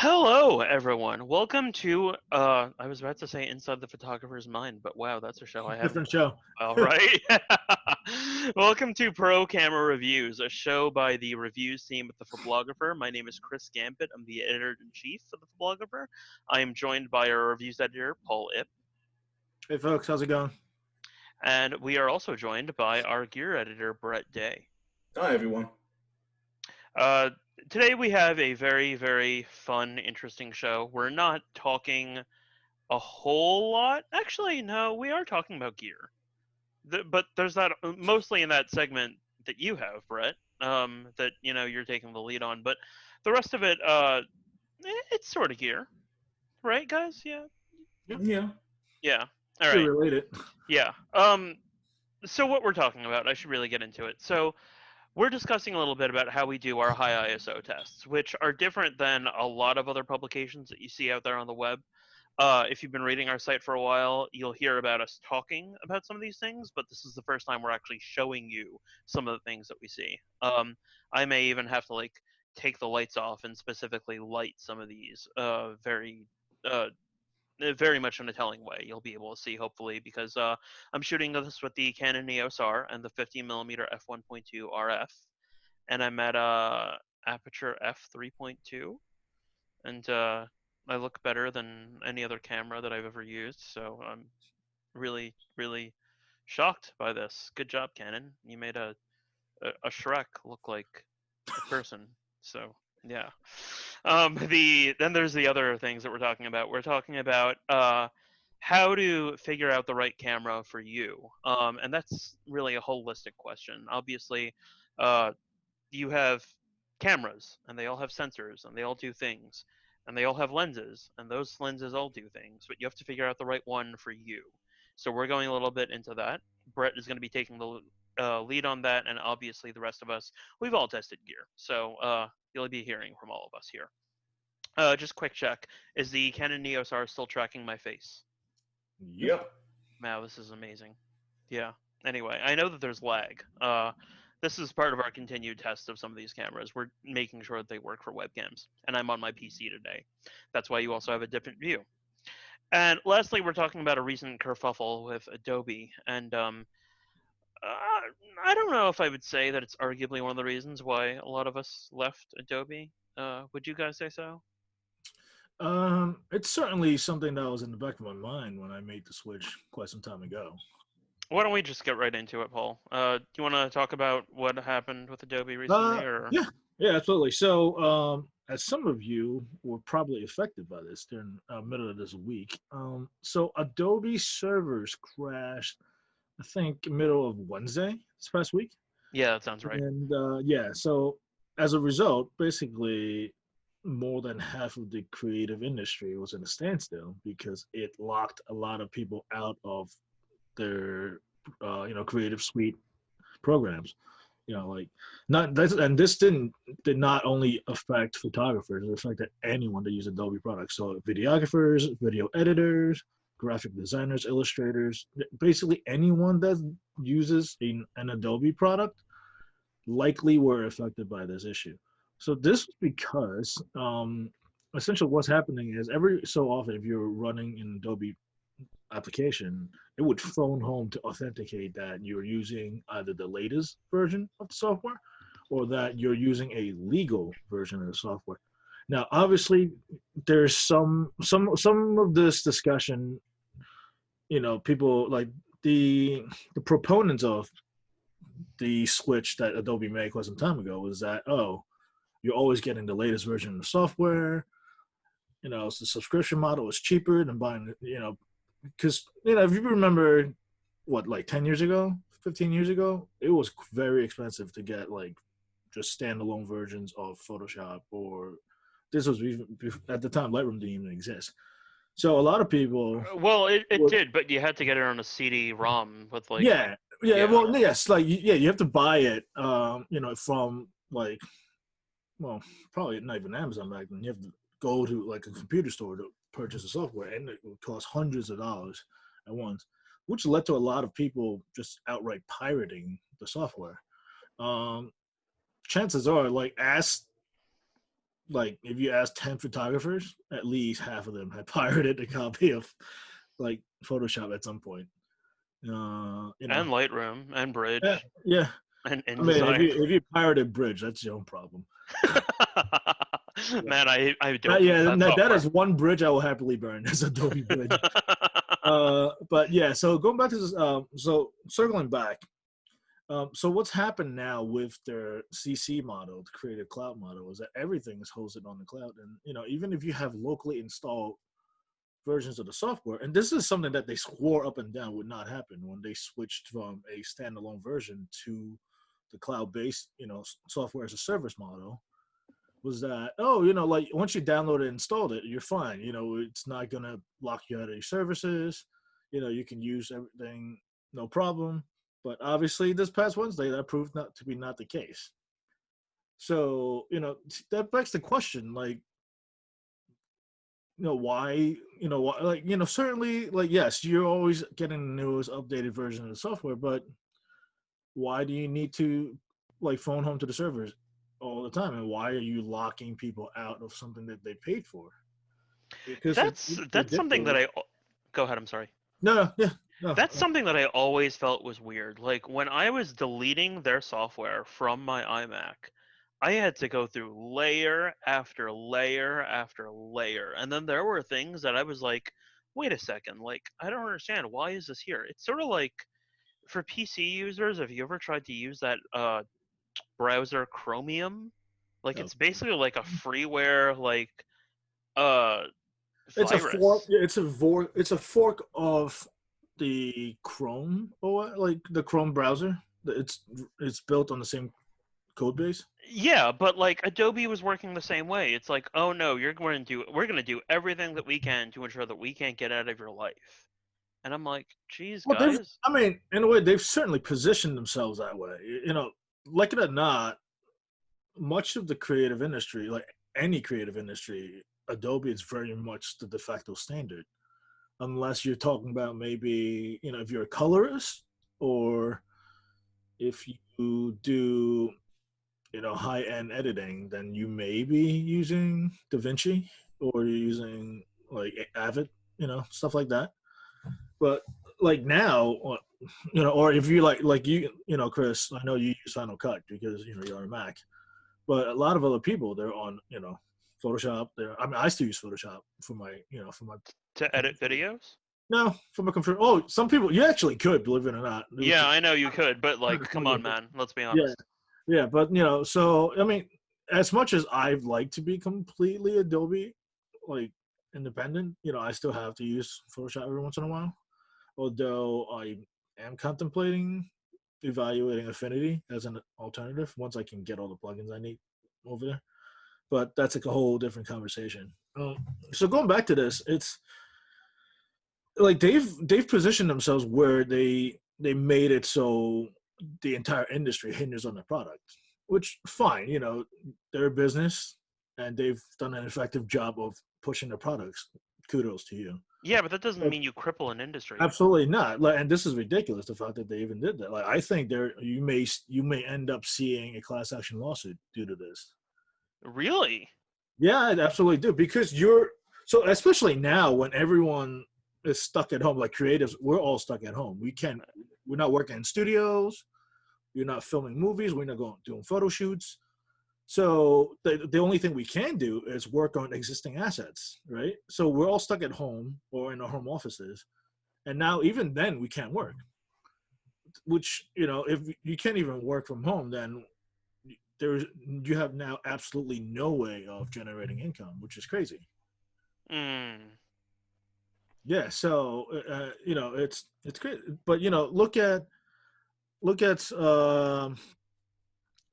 Hello, everyone. Welcome to, I was about to say Inside the Photographer's Mind, but wow, that's a show I haven't Different done show. in a while, right? Welcome to Pro Camera Reviews, a show by the reviews team at The Photographer. My name is Chris Gambit. I'm the editor-in-chief of The Photographer. I am joined by our reviews editor, Paul Ip, Hey folks, how's it going? and we are also joined by our gear editor, Brett Day. Hi, everyone. Uh, Today we have a very, very fun, interesting show. We're not talking a whole lot. Actually, no, we are talking about gear. But there's that mostly in that segment that you have, Brett. That you're taking the lead on. But the rest of it, it's sort of gear, right, guys? Yeah, Yeah. yeah. All Still right, related. yeah. So what we're talking about, I should really get into it. So we're discussing a little bit about how we do our high ISO tests, which are different than a lot of other publications that you see out there on the web. If you've been reading our site for a while, you'll hear about us talking about some of these things, but this is the first time we're actually showing you some of the things that we see. I may even have to take the lights off and specifically light some of these uh, very much in a telling way. You'll be able to see hopefully because I'm shooting this with the Canon EOS R and the 50mm f1.2 RF, and I'm at aperture f3.2, and I look better than any other camera that I've ever used. So I'm really, really shocked by this. Good job, Canon. You made a Shrek look like a person. So yeah. Then there's the other things that we're talking about. We're talking about how to figure out the right camera for you, and that's really a holistic question. Obviously, uh, you have cameras and they all have sensors and they all do things and they all have lenses and those lenses all do things, but you have to figure out the right one for you. So we're going a little bit into that. Brett is going to be taking the lead on that, and obviously the rest of us, we've all tested gear, so you'll be hearing from all of us here. Just quick check: is the Canon EOS R still tracking my face? Yep. Wow, this is amazing. Yeah. Anyway, I know that there's lag. This is part of our continued test of some of these cameras. We're making sure that they work for webcams, and I'm on my PC today. That's why you also have a different view. And lastly, we're talking about a recent kerfuffle with Adobe, and I don't know if I would say that it's arguably one of the reasons why a lot of us left Adobe. Would you guys say so? It's certainly something that was in the back of my mind when I made the switch quite some time ago. Why don't we just get right into it, Paul? Do you want to talk about what happened with Adobe recently, Uh, or? yeah, yeah, absolutely. So, as some of you were probably affected by this during middle of this week, so Adobe servers crashed, I think, middle of Wednesday this past week. Yeah, that sounds right. And yeah, so as a result, basically, more than half of the creative industry was in a standstill because it locked a lot of people out of their, creative suite programs. Like not that's and this did not only affect photographers; it affected anyone that use Adobe products. So videographers, video editors, graphic designers, illustrators, basically anyone that uses an Adobe product likely were affected by this issue. So this was because essentially what's happening is every so often if you're running an Adobe application, it would phone home to authenticate that you're using either the latest version of the software or that you're using a legal version of the software. Now, obviously, there's some of this discussion. People like the proponents of the switch that Adobe made quite some time ago was that, oh, you're always getting the latest version of the software. So the subscription model is cheaper than buying, because, if you remember what, like 10 years ago, 15 years ago, it was very expensive to get like just standalone versions of Photoshop, or this was even, at the time, Lightroom didn't even exist. So a lot of people Well, it would, did, but you had to get it on a CD-ROM with yeah, yeah, yeah. well, yes, like, yeah, you have to buy it, from like, well, probably not even Amazon back then. You have to go to like a computer store to purchase the software, and it would cost hundreds of dollars at once, which led to a lot of people just outright pirating the software. Um, Chances are, like, as like if you ask 10 photographers, at least half of them had pirated a copy of like Photoshop at some point. You know, And Lightroom and yeah, Bridge yeah. and I mean, InDesign. if you pirated Bridge, that's your own problem. Man, I don't use Yeah, that that software. is one bridge I will happily burn. Is Adobe Bridge. But yeah, so going back to this, so circling back, so what's happened now with their CC model, the Creative Cloud model, is that everything is hosted on the cloud, and you know, even if you have locally installed versions of the software, and this is something that they swore up and down would not happen when they switched from a standalone version to the cloud-based, you know, software as a service model, was that, oh, you know, like once you download it and installed it, you're fine. You know, it's not gonna lock you out of your services. You know, you can use everything, no problem. But obviously, this past Wednesday, that proved not to be not the case. So, you know, that begs the question, like, you know, why, you know, why, like, you know, certainly, like, yes, you're always getting the newest updated version of the software, but why do you need to like phone home to the servers all the time, and why are you locking people out of something that they paid for? Because it's That's something that ridiculous. I go ahead. I'm sorry. No, no, yeah, no. That's something that I always felt was weird. Like when I was deleting their software from my iMac, I had to go through layer after layer after layer. And then there were things that I was like, wait a second, like I don't understand. Why is this here? It's sort of like for PC users, have you ever tried to use that browser Chromium? Like No. it's basically like a freeware like uh It's a fork. virus. Yeah, it's a fork of the Chrome, or like the Chrome browser. It's built on the same code base. Yeah, but like Adobe was working the same way. It's like, oh no, we're going to do everything that we can to ensure that we can't get out of your life. And I'm like, geez, Well, they've, guys. I mean, in a way, they've certainly positioned themselves that way. You know, like it or not, much of the creative industry, like any creative industry, Adobe is very much the de facto standard. Unless you're talking about maybe, you know, if you're a colorist, or if you do, you know, high end editing, then you may be using DaVinci, or you're using like Avid, you know, stuff like that. But like now, you know, or if you like you know, Chris, I know you use Final Cut because you know you're on a Mac, but a lot of other people, they're on, you know, Photoshop. I mean, I still use Photoshop for my, you know, for my To edit videos? no, for my computer. Oh, some people you actually could, believe it or not. Yeah, I know you could, but Kind like, of come funny, on, but man. Let's be yeah, honest. yeah, but you know, so I mean, as much as I'd like to be completely Adobe like independent, you know, I still have to use Photoshop every once in a while. Although I am contemplating evaluating Affinity as an alternative once I can get all the plugins I need over there. But that's like a whole different conversation. So going back to this, it's like they've positioned themselves where they made it so the entire industry hinges on the product, which fine, you know, they're a business and they've done an effective job of pushing their products. Kudos to you. Yeah, but that doesn't But mean you cripple an industry. absolutely not. Like, and this is ridiculous, the fact that they even did that. Like, I think you may end up seeing a class action lawsuit due to this. Really? Yeah, I absolutely do, because you're so, especially now when everyone is stuck at home, like creatives, we're all stuck at home. We're not working in studios. You're not filming movies. We're not going doing photo shoots. So the only thing we can do is work on existing assets, right? So we're all stuck at home or in our home offices, and now even then we can't work. Which, you know, if you can't even work from home, then you have now absolutely no way of generating income, which is crazy. Hmm. Yeah, so you know, it's great, but you know, look at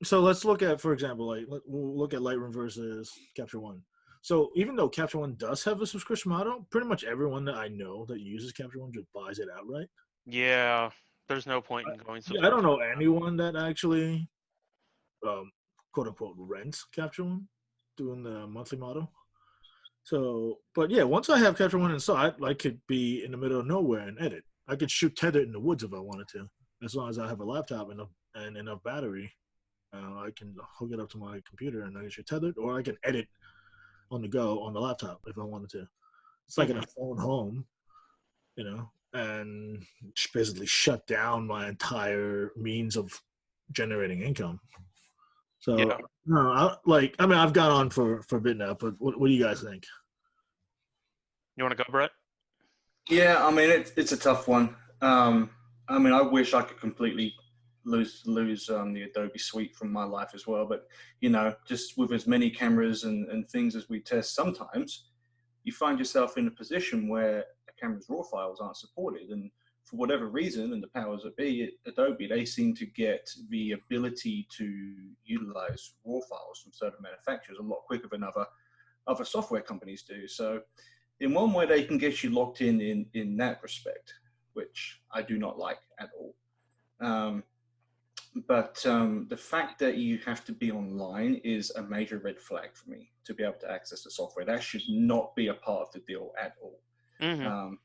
so let's look at, for example, like we'll look at Lightroom versus Capture One. So even though Capture One does have a subscription model, pretty much everyone that I know that uses Capture One just buys it outright. Yeah. There's no point in going Yeah, I don't subscription know with that. anyone that actually quote unquote rents Capture One, doing the monthly model. So, but yeah, once I have Capture One installed, I could be in the middle of nowhere and edit. I could shoot tethered in the woods if I wanted to, as long as I have a laptop and enough battery. I can hook it up to my computer and I can shoot tethered, or I can edit on the go on the laptop if I wanted to. It's like in a phone home, and basically shut down my entire means of generating income. So Yeah. no, I've gone on for a bit now, but what do you guys think? You want to go, Brett? Yeah, I mean it's a tough one. I mean, I wish I could completely lose the Adobe suite from my life as well. But just with as many cameras and things as we test, sometimes you find yourself in a position where a camera's raw files aren't supported, and for whatever reason, and the powers that be at Adobe, they seem to get the ability to utilize raw files from certain manufacturers a lot quicker than other software companies do. So in one way, they can get you locked in that respect, which I do not like at all. But the fact that you have to be online is a major red flag for me to be able to access the software. That should not be a part of the deal at all.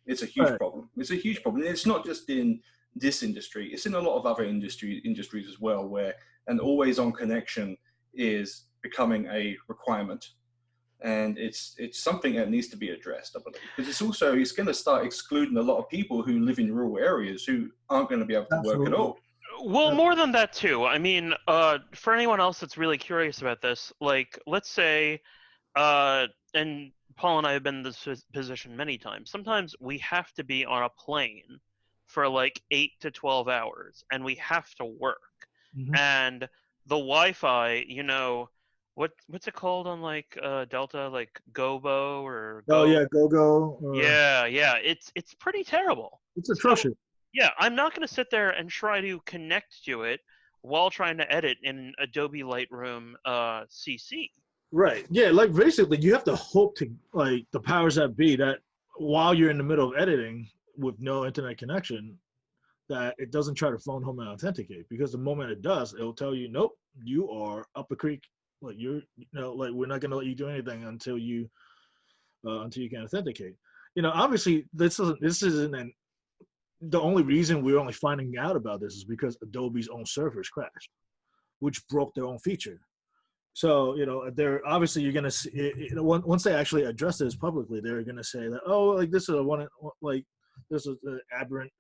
It's a huge problem. It's a huge problem. It's not just in this industry. It's in a lot of other industries as well, where an always-on connection is becoming a requirement. And it's something that needs to be addressed, I believe, because it's going to start excluding a lot of people who live in rural areas who aren't going to be able to work at all. Well, more than that too. I mean, for anyone else that's really curious about this, like, let's say, and Paul and I have been in this position many times. Sometimes we have to be on a plane for like 8 to 12 hours, and we have to work. And the Wi-Fi, what's it called on like Delta, like Gobo or Go? Oh yeah, GoGo. Yeah, it's pretty terrible. It's atrocious. Yeah, I'm not going to sit there and try to connect to it while trying to edit in Adobe Lightroom CC. Right. Yeah, like basically you have to hope to like the powers that be that while you're in the middle of editing with no internet connection, that it doesn't try to phone home and authenticate, because the moment it does, it'll tell you, nope, you are up a creek. Like like we're not gonna let you do anything until you can authenticate. Obviously this isn't the only reason we're only finding out about this is because Adobe's own servers crashed, which broke their own feature. So they're obviously you're gonna see once they actually address this publicly, they're gonna say that, oh, like this is this is an aberrant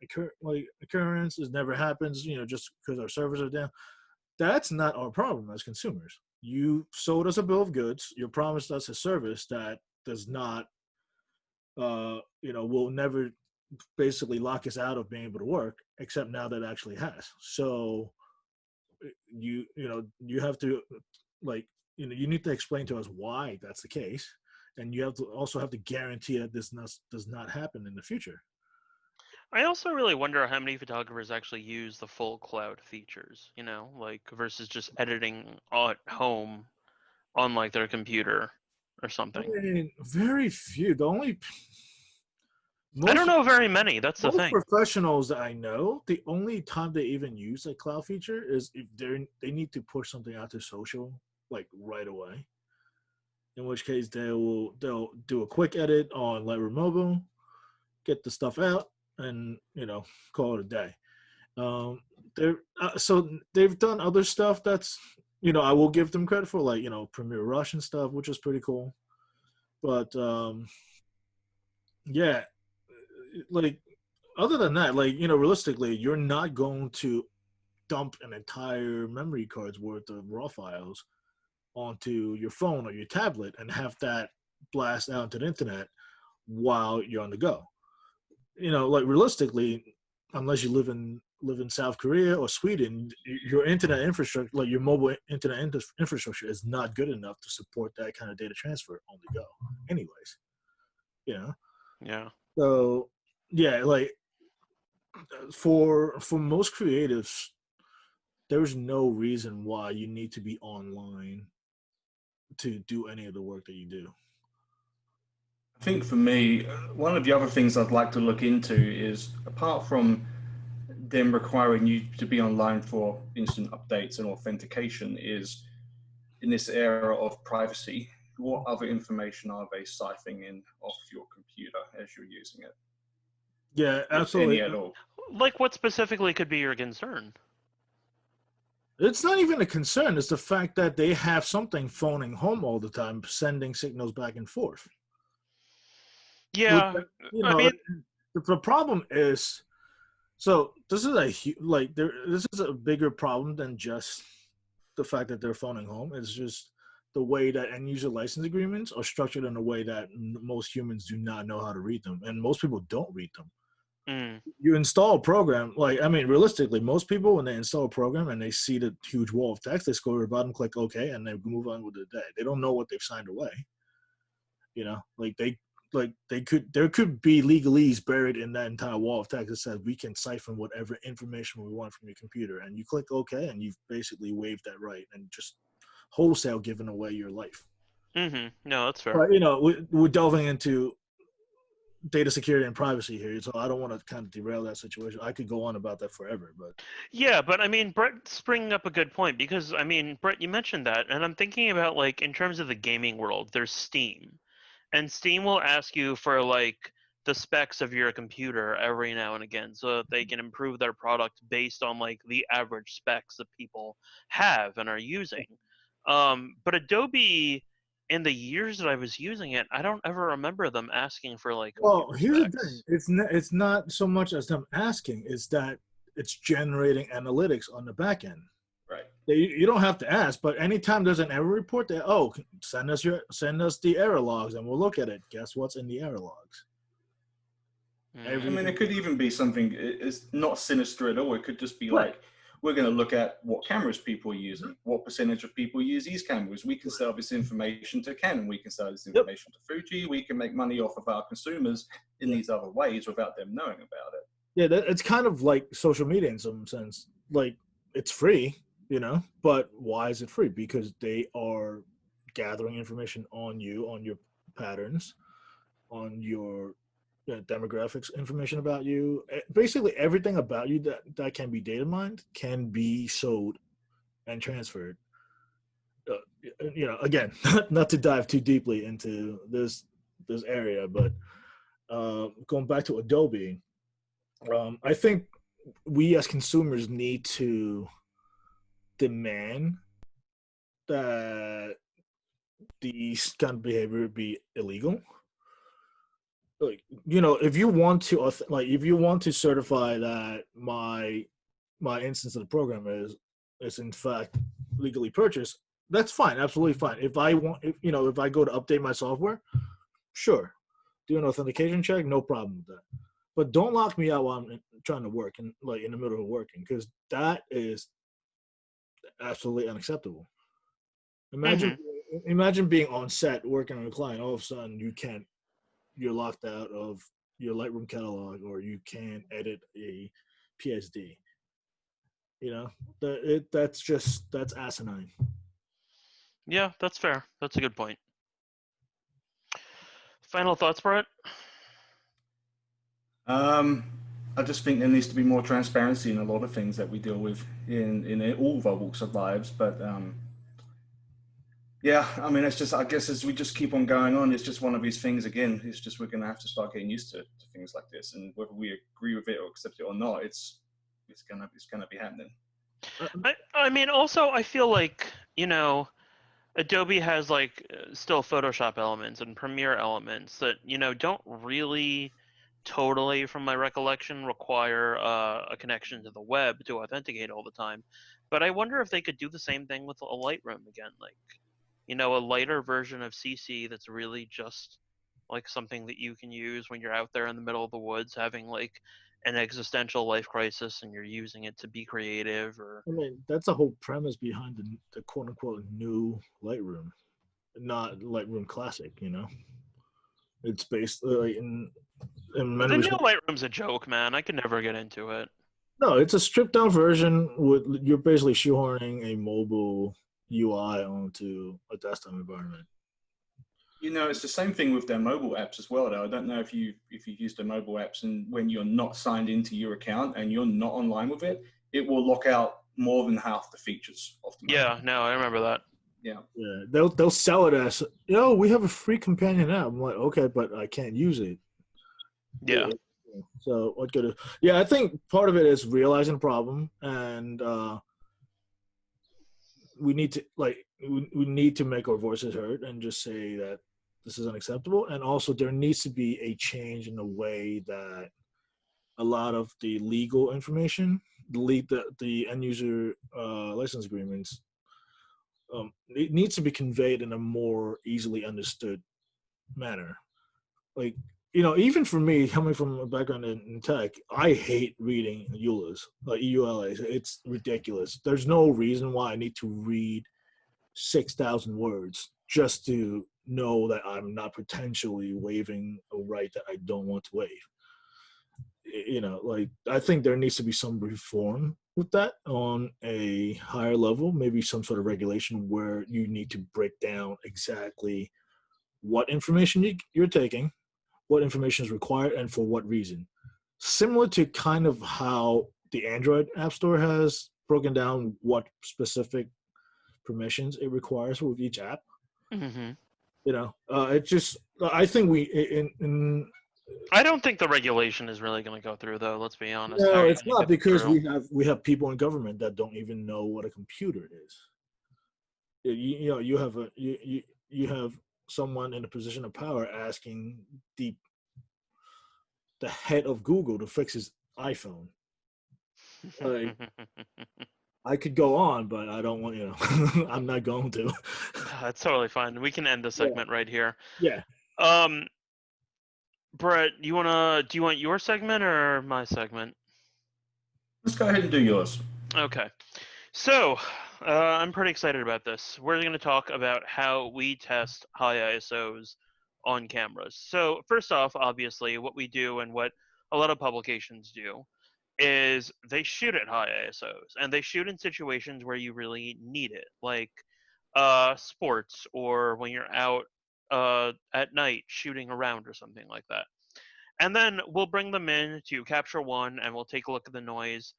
occurrence. This never happens, just because our servers are down. That's not our problem as consumers. You sold us a bill of goods. You promised us a service that does not, will never basically lock us out of being able to work, except now that it actually has. So you have to you need to explain to us why that's the case, and you also have to guarantee that this does not happen in the future. I also really wonder how many photographers actually use the full cloud features, like versus just editing at home on like their computer or something. I mean, very few. I don't know very many. That's the most thing. professionals that I know, the only time they even use a cloud feature is if they need to push something out to social like right away. In which case they'll do a quick edit on Lightroom Mobile, get the stuff out, and call it a day. So they've done other stuff that's I will give them credit for, like Premiere Rush and stuff, which is pretty cool. But yeah, like other than that, like realistically, you're not going to dump an entire memory card's worth of raw files onto your phone or your tablet and have that blast out to the internet while you're on the go. Like realistically, unless you live in South Korea or Sweden, your internet infrastructure, like your mobile internet infrastructure, is not good enough to support that kind of data transfer on the go. Anyways, Yeah. So yeah, like for most creatives, there's no reason why you need to be online to do any of the work that you do. I think for me, one of the other things I'd like to look into is, apart from them requiring you to be online for instant updates and authentication, is in this era of privacy, what other information are they siphoning in off your computer as you're using it? Yeah, absolutely. If any at all. Like, what specifically could be your concern? It's not even a concern. It's the fact that they have something phoning home all the time, sending signals back and forth. With Yeah, that, you I know, mean, the problem is, so this is this is a bigger problem than just the fact that they're phoning home. It's just the way that end user license agreements are structured in a way that most humans do not know how to read them, and most people don't read them. mm, You install a program, like, I mean, realistically, most people, when they install a program and they see the huge wall of text, they scroll to the bottom, click OK, and they move on with their day. They don't know what they've signed away. You know, there could be legalese buried in that entire wall of text that says we can siphon whatever information we want from your computer, and you click OK, and you've basically waived that right and just wholesale given away your life. no, that's fair. But we're delving into data security and privacy here, so I don't want to kind of derail that situation. I could go on about that forever, but Yeah, but I mean, Brett's bringing up a good point because I mean, Brett, you mentioned that, and I'm thinking about like in terms of the gaming world, there's Steam, and Steam will ask you for like the specs of your computer every now and again so that they can improve their product based on like the average specs that people have and are using. But Adobe, in the years that I was using it, I don't ever remember them asking for like well, computer here's the thing: specs. it's not so much as them asking; it's that it's generating analytics on the back end. Right. You don't have to ask, but anytime there's an error report, they send us the error logs and we'll look at it. Guess what's in the error logs? I mean, it Everything. could even be something. It's not sinister at all. It could just be Right. like, we're going to look at what cameras people are using, what percentage of people use these cameras. We can sell this information to Canon. We can sell this information to Fuji. We can make money off of our consumers in these other ways without them knowing about it. Yeah, it's kind of like social media in some sense. Like, it's free, but why is it free? Because they are gathering information on you, on your patterns, on your demographics, information about you. Basically, everything about you that can be data mined can be sold and transferred. Again, not to dive too deeply into this area, but going back to Adobe, I think we as consumers need to demand that these kind of behavior be illegal. Like, if you want to certify that my instance of the program is in fact legally purchased, that's fine, absolutely fine. If I go to update my software, sure, do an authentication check, no problem with that. But don't lock me out while I'm trying to work and like in the middle of working, because that is absolutely unacceptable. Imagine imagine being on set working on a client, all of a sudden you're locked out of your Lightroom catalog, or you can't edit a PSD. That's asinine. Yeah, that's fair. That's a good point. Final thoughts, Brett? I just think there needs to be more transparency in a lot of things that we deal with in all of our walks of lives. But yeah, I mean, it's just, I guess as we just keep on going on, it's just one of these things again. It's just we're going to have to start getting used to things like this, and whether we agree with it or accept it or not, it's gonna be happening. I mean, also, I feel like, Adobe has like still Photoshop elements and Premiere elements that, don't really totally, from my recollection, require a connection to the web to authenticate all the time. But I wonder if they could do the same thing with a Lightroom again, like, a lighter version of CC that's really just like something that you can use when you're out there in the middle of the woods having like an existential life crisis and you're using it to be creative. Or I mean, that's the whole premise behind the quote unquote new Lightroom, not Lightroom Classic. It's based in many the new respects. Lightroom's a joke, man. I can never get into it. No, it's a stripped down version with you're basically shoehorning a mobile UI onto a desktop environment. It's the same thing with their mobile apps as well. Though I don't know if you use the mobile apps, and when you're not signed into your account and you're not online with it, it will lock out more than half the features of the mobile. Yeah, no, I remember that. Yeah. They'll sell it as, we have a free companion app. I'm like, okay, but I can't use it. Yeah. So what good? Yeah, I think part of it is realizing the problem and we need to we need to make our voices heard and just say that this is unacceptable. And also, there needs to be a change in the way that a lot of the legal information, the end user license agreements, it needs to be conveyed in a more easily understood manner. Like, even for me, coming from a background in tech, I hate reading EULAs, like EULAs. It's ridiculous. There's no reason why I need to read 6,000 words just to know that I'm not potentially waiving a right that I don't want to waive. Like, I think there needs to be some reform with that on a higher level, maybe some sort of regulation where you need to break down exactly what information you're taking, what information is required, and for what reason. Similar to kind of how the Android App Store has broken down what specific permissions it requires with each app. Mm-hmm. It just, I think I don't think the regulation is really going to go through, though. Let's be honest. How no, are you it's going to not, get because through? we have people in government that don't even know what a computer is. You have someone in a position of power asking the head of Google to fix his iPhone. Like, I could go on, but I don't want, I'm not going to. That's totally fine. We can end the Yeah. segment right here. Yeah. Brett, do you want your segment or my segment? Let's go ahead and do yours. Okay. So, I'm pretty excited about this. We're going to talk about how we test high ISOs on cameras. So, first off, obviously, what we do and what a lot of publications do is they shoot at high ISOs, and they shoot in situations where you really need it, like sports or when you're out at night shooting around or something like that. And then we'll bring them in to capture one, and we'll take a look at the noise,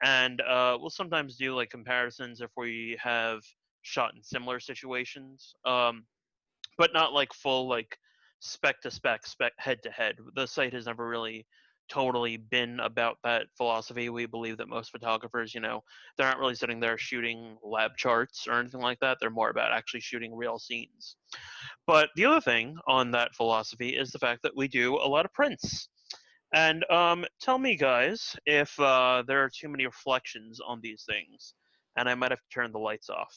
and we'll sometimes do like comparisons if we have shot in similar situations, but not like full like spec to spec, spec head to head. The site has never really totally been about that philosophy. We believe that most photographers, they're not really sitting there shooting lab charts or anything like that. They're more about actually shooting real scenes. But the other thing on that philosophy is the fact that we do a lot of prints. And tell me, guys, if there are too many reflections on these things, and I might have to turn the lights off.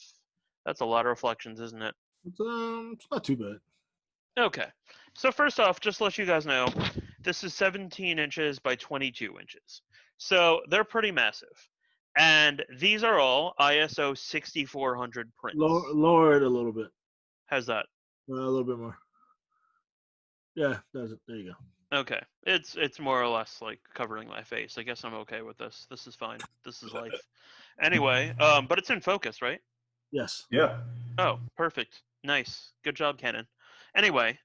That's a lot of reflections, isn't it? It's not too bad. Okay. So first off, just to let you guys know, this is 17 inches by 22 inches. So they're pretty massive. And these are all ISO 6400 prints. Lower it a little bit. How's that? A little bit more. Yeah, that's it. There you go. Okay. It's more or less like covering my face. I guess I'm okay with this. This is fine. This is life. Anyway, but it's in focus, right? Yes. Yeah. Oh, perfect. Nice. Good job, Canon. Anyway,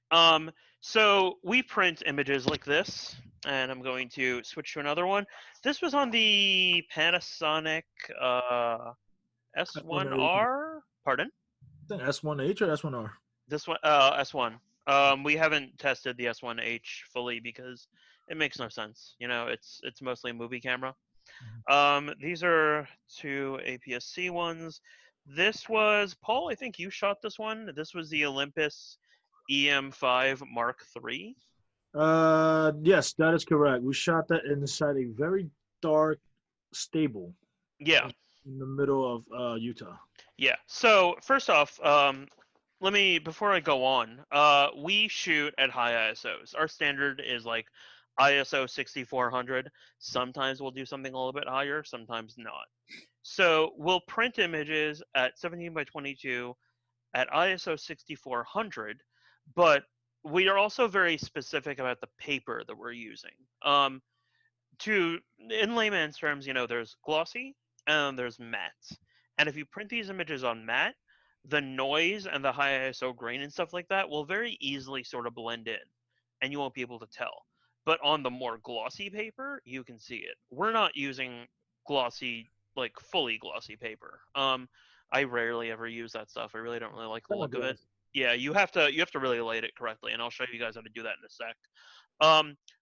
so we print images like this, and I'm going to switch to another one. This was on the Panasonic S1R. Pardon? S1H or S1R? This one, S1. We haven't tested the S1H fully because it makes no sense. It's mostly a movie camera. These are two APS-C ones. This was Paul. I think you shot this one. This was the Olympus EM5 Mark III. Yes, that is correct. We shot that inside a very dark stable. Yeah. In the middle of Utah. Yeah. So first off, before I go on, we shoot at high ISOs. Our standard is like ISO 6400. Sometimes we'll do something a little bit higher, sometimes not. So we'll print images at 17 by 22 at ISO 6400, but we are also very specific about the paper that we're using. In layman's terms, there's glossy and there's matte. And if you print these images on matte, the noise and the high ISO grain and stuff like that will very easily sort of blend in, and you won't be able to tell. But on the more glossy paper, you can see it. We're not using glossy, like fully glossy paper. I rarely ever use that stuff. I really don't really like the look of it. Yeah, you have to really light it correctly, and I'll show you guys how to do that in a sec.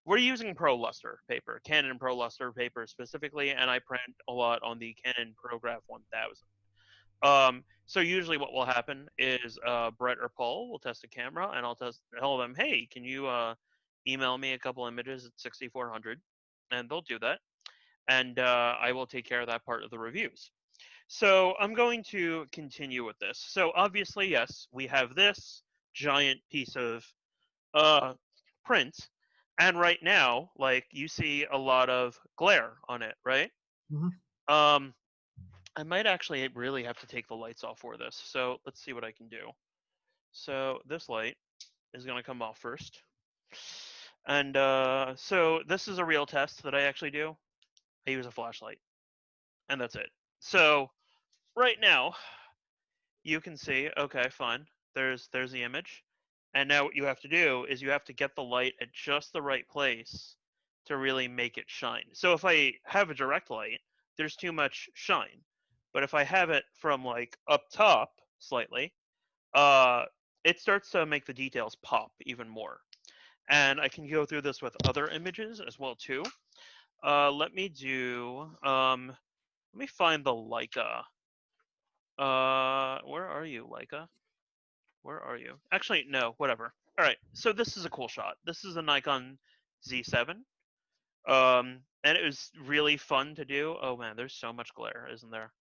We're using Pro Luster paper, Canon Pro Luster paper specifically, and I print a lot on the Canon ProGraph 1000. So usually what will happen is Brett or Paul will test a camera, and I'll tell them, hey, can you email me a couple images at 6400, and they'll do that, and I will take care of that part of the reviews. So I'm going to continue with this. So obviously, yes, we have this giant piece of uh, print, and right now, like you see a lot of glare on it, right? Mhm. Um, I might actually really have to take the lights off for this. So let's see what I can do. So this light is going to come off first. And so this is a real test that I actually do. I use a flashlight, and that's it. So right now, you can see, okay, fine. There's the image. And now what you have to do is you have to get the light at just the right place to really make it shine. So if I have a direct light, there's too much shine. But if I have it from like up top slightly, uh it starts to make the details pop even more. And I can go through this with other images as well too. Let me do let me find the Leica. Where are you, Leica? Where are you? Actually, no, whatever. All right, so this is a cool shot. This is a Nikon Z7. And it was really fun to do. Oh man, there's so much glare, isn't there?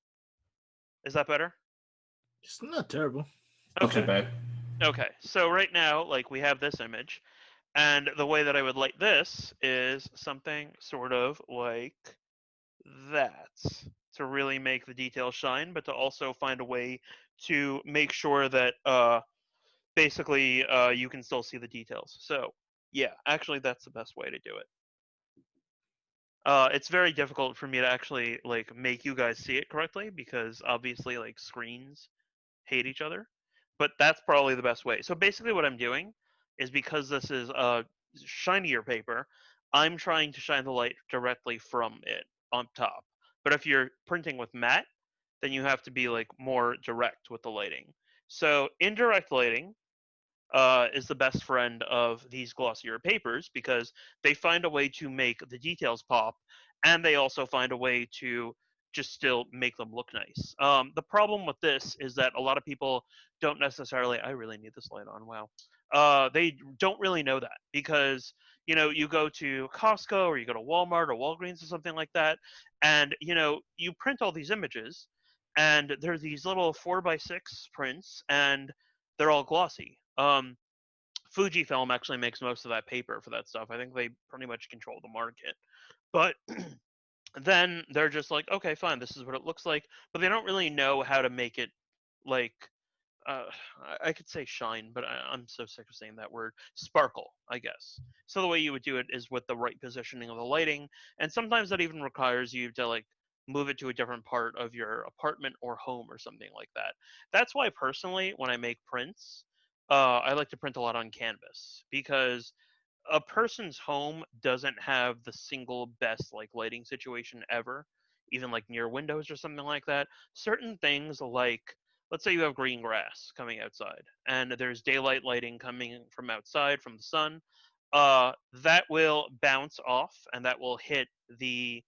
Is that better? It's not terrible. Not too Okay. bad. Okay. So right now, like we have this image, and the way that I would light this is something sort of like that to really make the details shine, but to also find a way to make sure that basically you can still see the details. So yeah, actually that's the best way to do it. It's very difficult for me to actually like make you guys see it correctly because obviously like screens hate each other, but that's probably the best way. So basically what I'm doing is because this is a shinier paper, I'm trying to shine the light directly from it on top. But if you're printing with matte, then you have to be like more direct with the lighting. So indirect lighting is the best friend of these glossier papers because they find a way to make the details pop, and they also find a way to just still make them look nice. The problem with this is that a lot of people don't necessarily. I really need this light on. Wow. They don't really know that because you go to Costco or you go to Walmart or Walgreens or something like that, and you print all these images, and they're these little 4x6 prints, and they're all glossy. Fujifilm actually makes most of that paper for that stuff. I think they pretty much control the market. But then they're just like, okay, fine, this is what it looks like. But they don't really know how to make it like, uh, I could say shine, but I'm so sick of saying that word. Sparkle, I guess. So the way you would do it is with the right positioning of the lighting. And sometimes that even requires you to like move it to a different part of your apartment or home or something like that. That's why personally, when I make prints, I like to print a lot on canvas because a person's home doesn't have the single best like lighting situation ever, even like near windows or something like that. Certain things like, let's say you have green grass coming outside and there's daylight lighting coming from outside from the sun, that will bounce off and that will hit the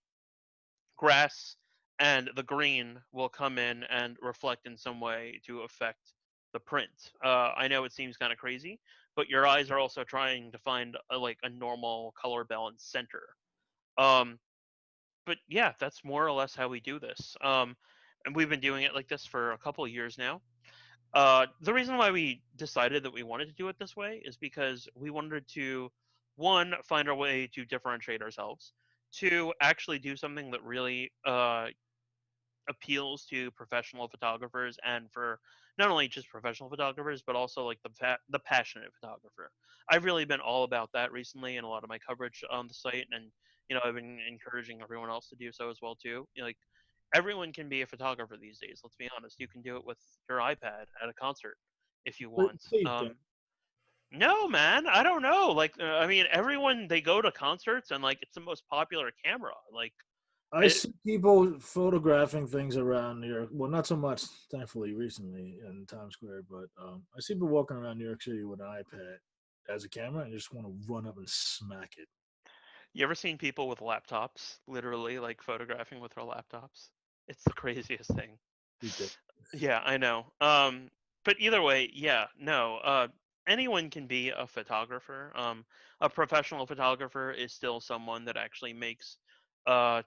grass, and the green will come in and reflect in some way to affect the print. I know it seems kind of crazy, but your eyes are also trying to find like a normal color balance center. Um, but yeah, that's more or less how we do this. And we've been doing it like this for a couple of years now. The reason why we decided that we wanted to do it this way is because we wanted to, one, find our way to differentiate ourselves, two, actually do something that really appeals to professional photographers, and for not only just professional photographers but also like the passionate photographer. I've really been all about that recently in a lot of my coverage on the site, and I've been encouraging everyone else to do so as well too. Like everyone can be a photographer these days. Let's be honest. You can do it with your iPad at a concert if you But want. safe then. No, man, I don't know. Like, I mean, everyone they go to concerts and like it's the most popular camera. Like, I it, see people photographing things around New York. Well, not so much, thankfully, recently in Times Square, but I see people walking around New York City with an iPad as a camera and just want to run up and smack it. You ever seen people with laptops, literally like photographing with their laptops? It's the craziest thing. Yeah, I know. But either way, yeah, no. Anyone can be a photographer. A professional photographer is still someone that actually makes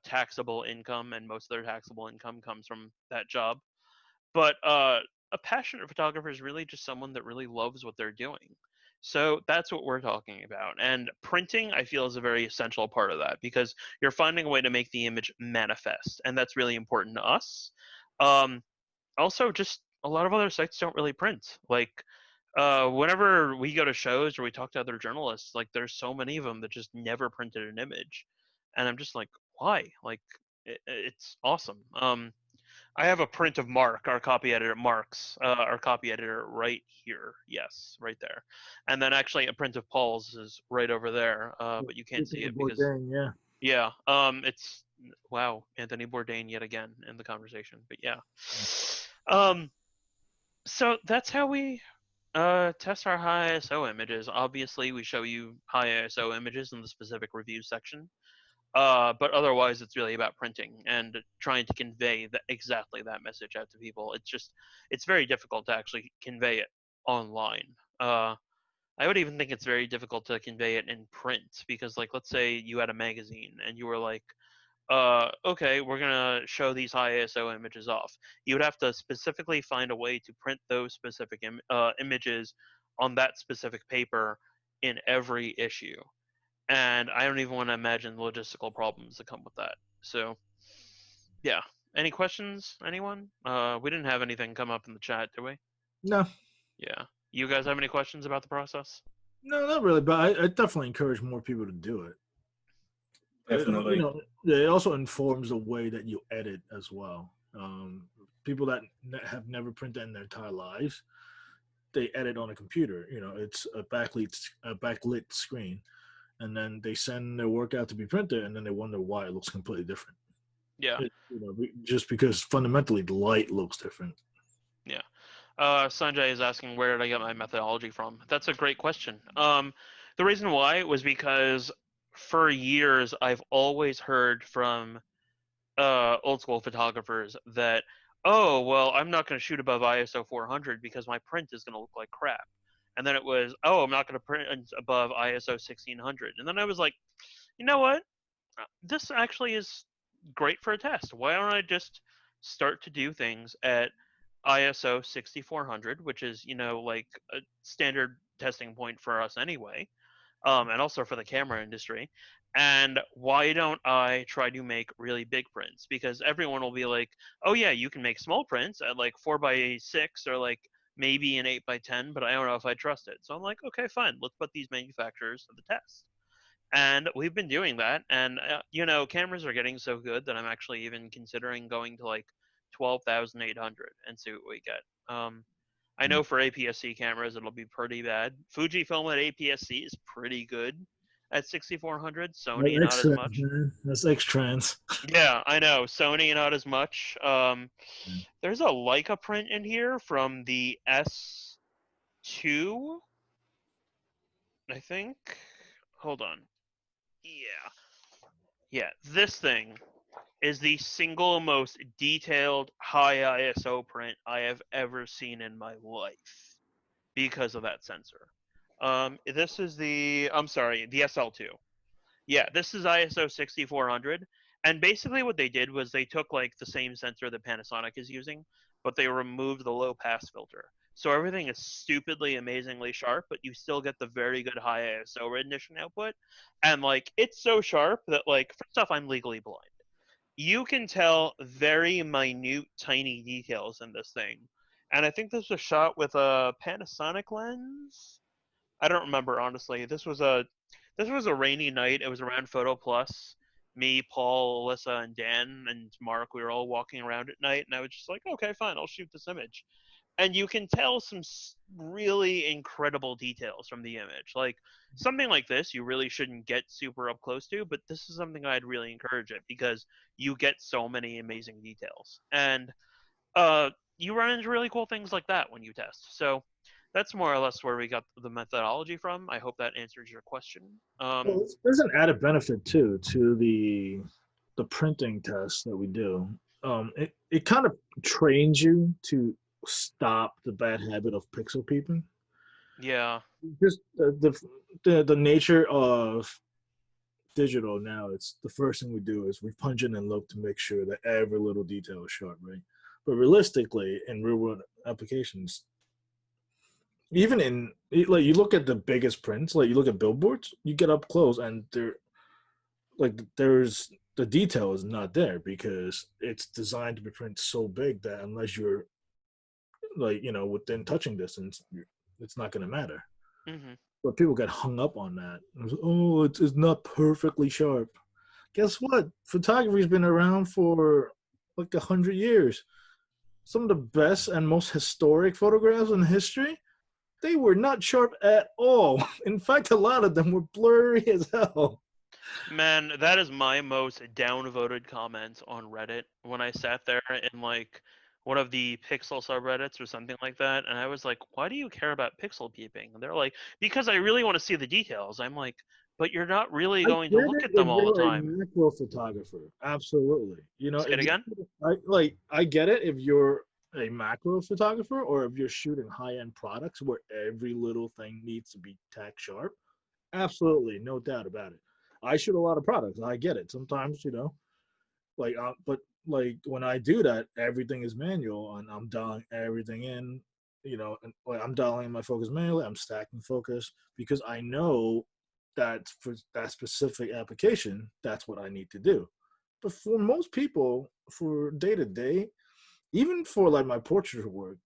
taxable income, and most of their taxable income comes from that job. But a passionate photographer is really just someone that really loves what they're doing. So that's what we're talking about. And printing, I feel, is a very essential part of that because you're finding a way to make the image manifest, and that's really important to us. Um, Also, just a lot of other sites don't really print. Like, whenever we go to shows or we talk to other journalists, like, there's so many of them that just never printed an image, and I'm just like, why? Like, it's awesome. I have a print of Mark, our copy editor, our copy editor, right here. Yes, right there, and then actually a print of Paul's is right over there, but you can't see Anthony it because Bourdain, yeah. yeah, it's wow, Anthony Bourdain yet again in the conversation, but yeah. Um, so that's how we test our high ISO images. Obviously, we show you high ISO images in the specific review section. But otherwise, it's really about printing and trying to convey exactly that message out to people. It's very difficult to actually convey it online. I would even think it's very difficult to convey it in print because, like, let's say you had a magazine and you were like, okay, we're gonna show these high ISO images off. You would have to specifically find a way to print those specific images on that specific paper in every issue. And I don't even want to imagine the logistical problems that come with that. So, yeah. Any questions, anyone? We didn't have anything come up in the chat, did we? No, Yeah. You guys have any questions about the process? no, not really. But I definitely encourage more people to do it. You Definitely. know, it also informs the way that you edit as well. People that have never printed in their entire lives, they edit on a computer. You know, it's a backlit screen, and then they send their work out to be printed, and then they wonder why it looks completely different. Yeah. Just because fundamentally the light looks different. Yeah. Sanjay is asking, where did I get my methodology from? That's a great question. The reason why was because for years I've always heard from old school photographers that, oh, well, I'm not going to shoot above ISO 400 because my print is going to look like crap. And then it was, oh, I'm not going to print above ISO 1600. And then I was like, you know what? This actually is great for a test. Why don't I just start to do things at ISO 6400, which is, like a standard testing point for us anyway, and also for the camera industry. And why don't I try to make really big prints? Because everyone will be like, oh, yeah, you can make small prints at like 4x6 or like maybe an 8x10, but I don't know if I trust it. So I'm like, okay, fine, let's put these manufacturers to the test. And we've been doing that. And, cameras are getting so good that I'm actually even considering going to like 12,800 and see what we get. I know for APS-C cameras, it'll be pretty bad. Fujifilm at APS-C is pretty good at 6400. Sony, not X as trans, much. man. That's X trans. Yeah, I know. Sony, not as much. There's a Leica print in here from the S2, I think. Hold on. Yeah. Yeah, this thing is the single most detailed high ISO print I have ever seen in my life because of that sensor. This is the SL2. Yeah, this is ISO 6400. And basically what they did was they took like the same sensor that Panasonic is using, but they removed the low pass filter. So everything is stupidly, amazingly sharp, but you still get the very good high ISO rendition output. And like, it's so sharp that like, first off, I'm legally blind. You can tell very minute, tiny details in this thing. And I think this was shot with a Panasonic lens. I don't remember honestly. This was a rainy night. It was around Photo Plus. Me, Paul, Alyssa, and Dan and Mark, we were all walking around at night, and I was just like, okay, fine, I'll shoot this image. And you can tell some really incredible details from the image. Like something like this, you really shouldn't get super up close to, but this is something I'd really encourage it because you get so many amazing details. And you run into really cool things like that when you test. So that's more or less where we got the methodology from. I hope that answers your question. Well, there's an added benefit too to the printing test that we do. it kind of trains you to stop the bad habit of pixel peeping. Yeah. Just the nature of digital now, it's the first thing we do is we punch in and look to make sure that every little detail is sharp, right? But realistically, in real world applications, even in like you look at the biggest prints, like you look at billboards, you get up close and there's the detail is not there because it's designed to be printed so big that unless you're like within touching distance, it's not going to matter. Hmm. But people get hung up on that. Oh, it's not perfectly sharp. Guess what? Photography's been around for like 100 years. Some of the best and most historic photographs in history, they were not sharp at all. In fact, a lot of them were blurry as hell. Man, that is my most downvoted comment on Reddit when I sat there in like one of the pixel subreddits or something like that, and I was like, "Why do you care about pixel peeping?" And they're like, "Because I really want to see the details." I'm like, "But you're not really I going to get look it at if them all the you're a time." macro photographer. Absolutely. Say it again. I get it if you're a macro photographer or if you're shooting high-end products where every little thing needs to be tack sharp. Absolutely, no doubt about it. I shoot a lot of products. I get it. Sometimes, but like when I do that, everything is manual and I'm dialing everything in, and like I'm dialing in my focus manually. I'm stacking focus because I know that for that specific application, that's what I need to do. But for most people, for day to day, even for like my portrait work,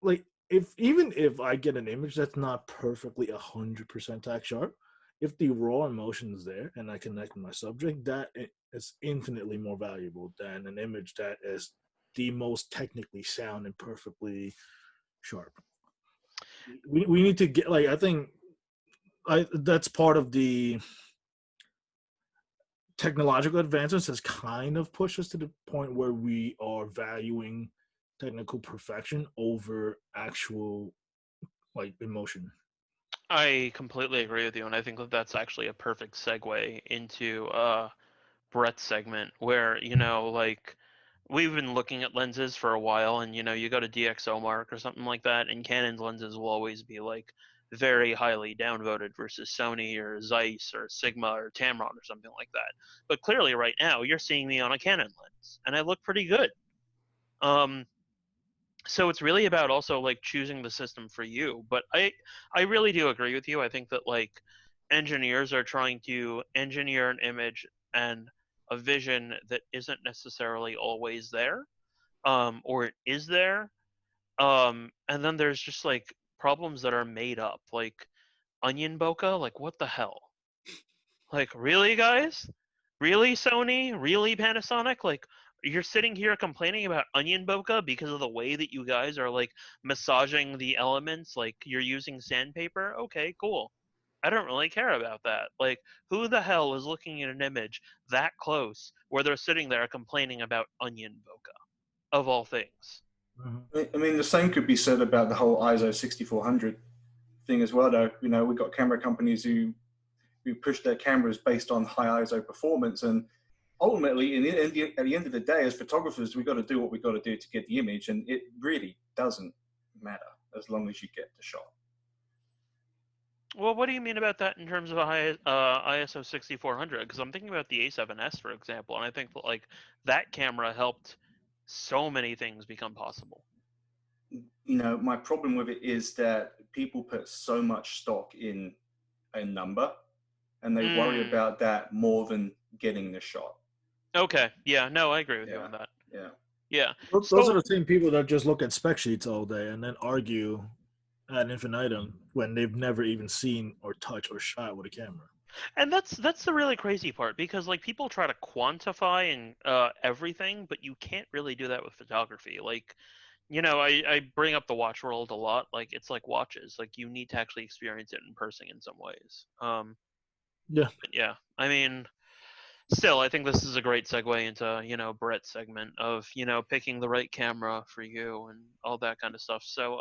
like if I get an image that's not perfectly 100% tack sharp, if the raw emotion is there and I connect with my subject, that is infinitely more valuable than an image that is the most technically sound and perfectly sharp. We need to get like I think that's part of the technological advances has kind of pushed us to the point where we are valuing technical perfection over actual like emotion. I completely agree with you, and I think that that's actually a perfect segue into Brett's segment, where like we've been looking at lenses for a while, and you go to DxO Mark or something like that, and Canon's lenses will always be like very highly downvoted versus Sony or Zeiss or Sigma or Tamron or something like that. But clearly, right now, you're seeing me on a Canon lens, and I look pretty good. Um, so it's really about also like choosing the system for you. But I really do agree with you. I think that like engineers are trying to engineer an image and a vision that isn't necessarily always there, or it is there. And then there's just like problems that are made up, like onion bokeh. Like what the hell? Like really, guys? Really, Sony? Really, Panasonic? Like you're sitting here complaining about onion bokeh because of the way that you guys are like massaging the elements, like you're using sandpaper? Okay, cool. I don't really care about that. Like, who the hell is looking at an image that close where they're sitting there complaining about onion bokeh, of all things? Mhm. I mean, the same could be said about the whole ISO 6400 thing as well, though. We've got camera companies who push their cameras based on high ISO performance, and ultimately, at the end of the day, as photographers, we got to do what we got to do to get the image, and it really doesn't matter as long as you get the shot. Well, what do you mean about that in terms of a high, ISO 6400? Because I'm thinking about the A7S, for example, and I think that like that camera helped so many things become possible. My problem with it is that people put so much stock in a number, and they worry Mm, about that more than getting the shot. okay. Yeah. No, I agree with you Yeah, on that. yeah. Yeah. Those are So the same people that just look at spec sheets all day and then argue ad infinitum when they've never even seen or touched or shot with a camera. and that's the really crazy part because like people try to quantify and everything, but you can't really do that with photography. Like, I bring up the watch world a lot. Like it's like watches. Like you need to actually experience it in person in some ways. Yeah. But yeah, I mean, still, I think this is a great segue into Brett's segment of picking the right camera for you and all that kind of stuff. So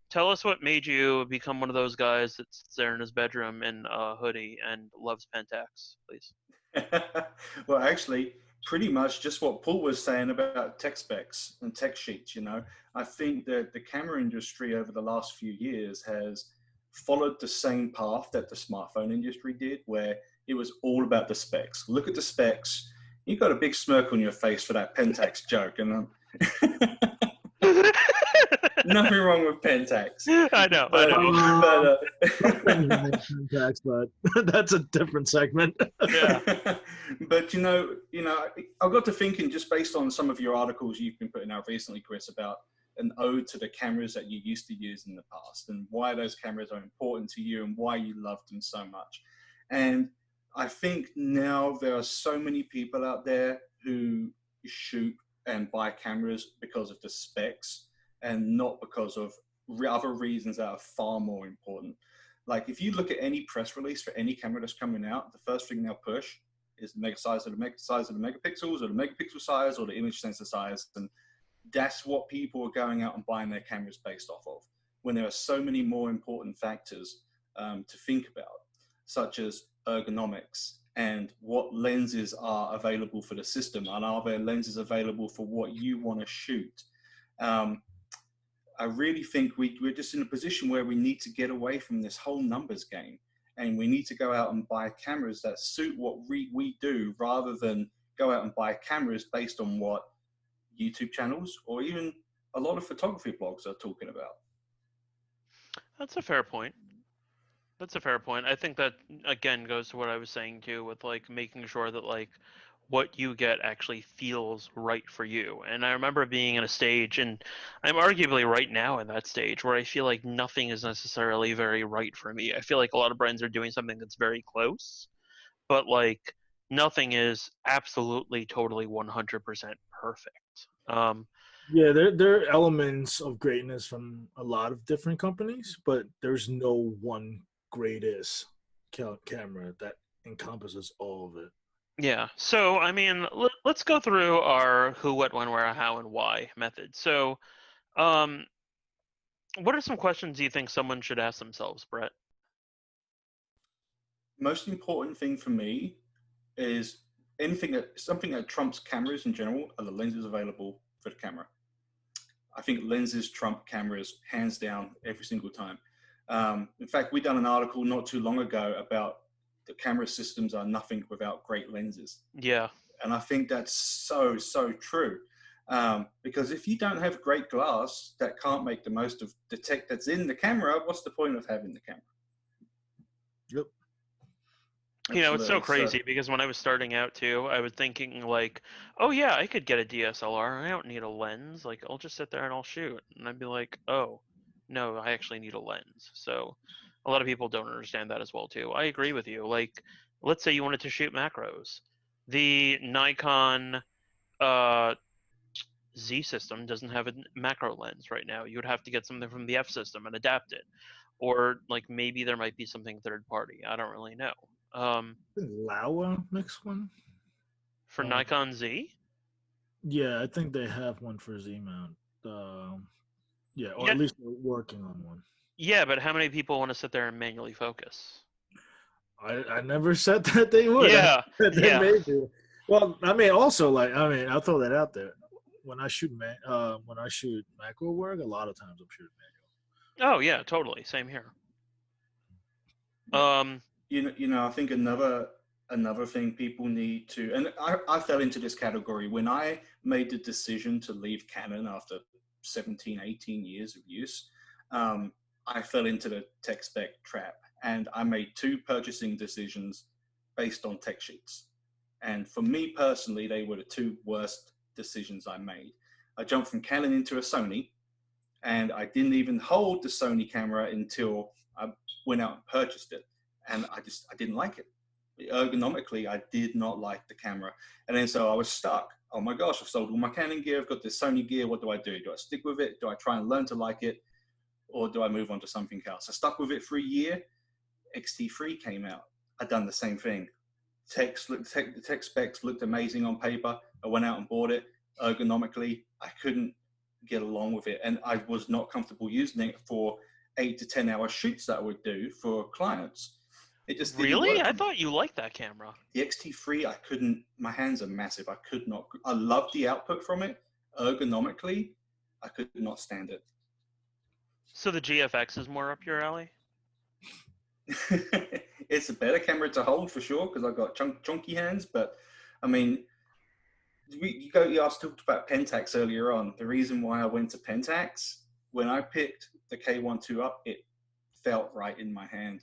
tell us what made you become one of those guys that sits there in his bedroom in a hoodie and loves Pentax, please. Well, actually, pretty much just what Paul was saying about tech specs and tech sheets. I think that the camera industry over the last few years has followed the same path that the smartphone industry did, where it was all about the specs. Look at the specs. You got a big smirk on your face for that Pentax joke, and nothing wrong with Pentax. I know. Contacts, but that's a different segment. Yeah. But I got to thinking, just based on some of your articles you've been putting out recently, Chris, about an ode to the cameras that you used to use in the past and why those cameras are important to you and why you love them so much. And I think now there are so many people out there who shoot and buy cameras because of the specs and not because of other reasons that are far more important. Like if you look at any press release for any camera that's coming out, the first thing they'll push is the size of the megapixels, or the megapixel size, or the image sensor size. And that's what people are going out and buying their cameras based off of, when there are so many more important factors to think about, such as ergonomics and what lenses are available for the system, and are there lenses available for what you want to shoot. I really think we're just in a position where we need to get away from this whole numbers game, and we need to go out and buy cameras that suit what we do, rather than go out and buy cameras based on what YouTube channels or even a lot of photography blogs are talking about. That's a fair point. I think that, again, goes to what I was saying too, with like making sure that like what you get actually feels right for you. And I remember being in a stage, and I'm arguably right now in that stage, where I feel like nothing is necessarily very right for me. I feel like a lot of brands are doing something that's very close, but like nothing is absolutely totally 100% perfect. Yeah, there are elements of greatness from a lot of different companies, but there's no one greatest camera that encompasses all of it. Yeah. So, I mean, let's go through our who, what, when, where, how, and why method. So, what are some questions you think someone should ask themselves, Brett? Most important thing for me is something that trumps cameras in general are the lenses available for the camera. I think lenses trump cameras hands down every single time. In fact, we done an article not too long ago about the camera systems are nothing without great lenses. Yeah. And I think that's so true. Because if you don't have great glass that can't make the most of the tech that's in the camera, what's the point of having the camera? Yep. It's so crazy because when I was starting out too, I was thinking like, oh yeah, I could get a DSLR. I don't need a lens. Like I'll just sit there and I'll shoot. And I'd be like, oh, no, I actually need a lens. So a lot of people don't understand that as well too. I agree with you. Like, let's say you wanted to shoot macros. The Nikon Z system doesn't have a macro lens right now. You would have to get something from the F system and adapt it. Or like maybe there might be something third party. I don't really know. Laowa makes one For Nikon Z? Yeah, I think they have one for Z mount. Yeah, or at least they're working on one. Yeah, but how many people want to sit there and manually focus? I never said that they would. Yeah, they may do. Well, I mean, also I'll throw that out there. When I shoot macro work, a lot of times I'm shooting manual. Oh yeah, totally. Same here. I think another thing people need to, and I fell into this category when I made the decision to leave Canon after 17, 18 years of use. I fell into the tech spec trap, and I made 2 purchasing decisions based on tech sheets. And for me personally, they were the 2 worst decisions I made. I jumped from Canon into a Sony, and I didn't even hold the Sony camera until I went out and purchased it. And I didn't like it. Ergonomically, I did not like the camera. And then so I was stuck. Oh my gosh, I've sold all my Canon gear. I've got this Sony gear. What do I do? Do I stick with it? Do I try and learn to like it? Or do I move on to something else? I stuck with it for a year. X-T3 came out. I'd done the same thing. The tech specs looked amazing on paper. I went out and bought it. Ergonomically, I couldn't get along with it. And I was not comfortable using it for 8 to 10 hour shoots that I would do for clients. It just didn't Really? work I for me. thought you liked that camera. The XT3, I couldn't. My hands are massive. I could not. I love the output from it. Ergonomically, I could not stand it. So the GFX is more up your alley? It's a better camera to hold for sure because I've got chunky hands. But I mean, you asked talked about Pentax earlier on. The reason why I went to Pentax, when I picked the K1 up, it felt right in my hand.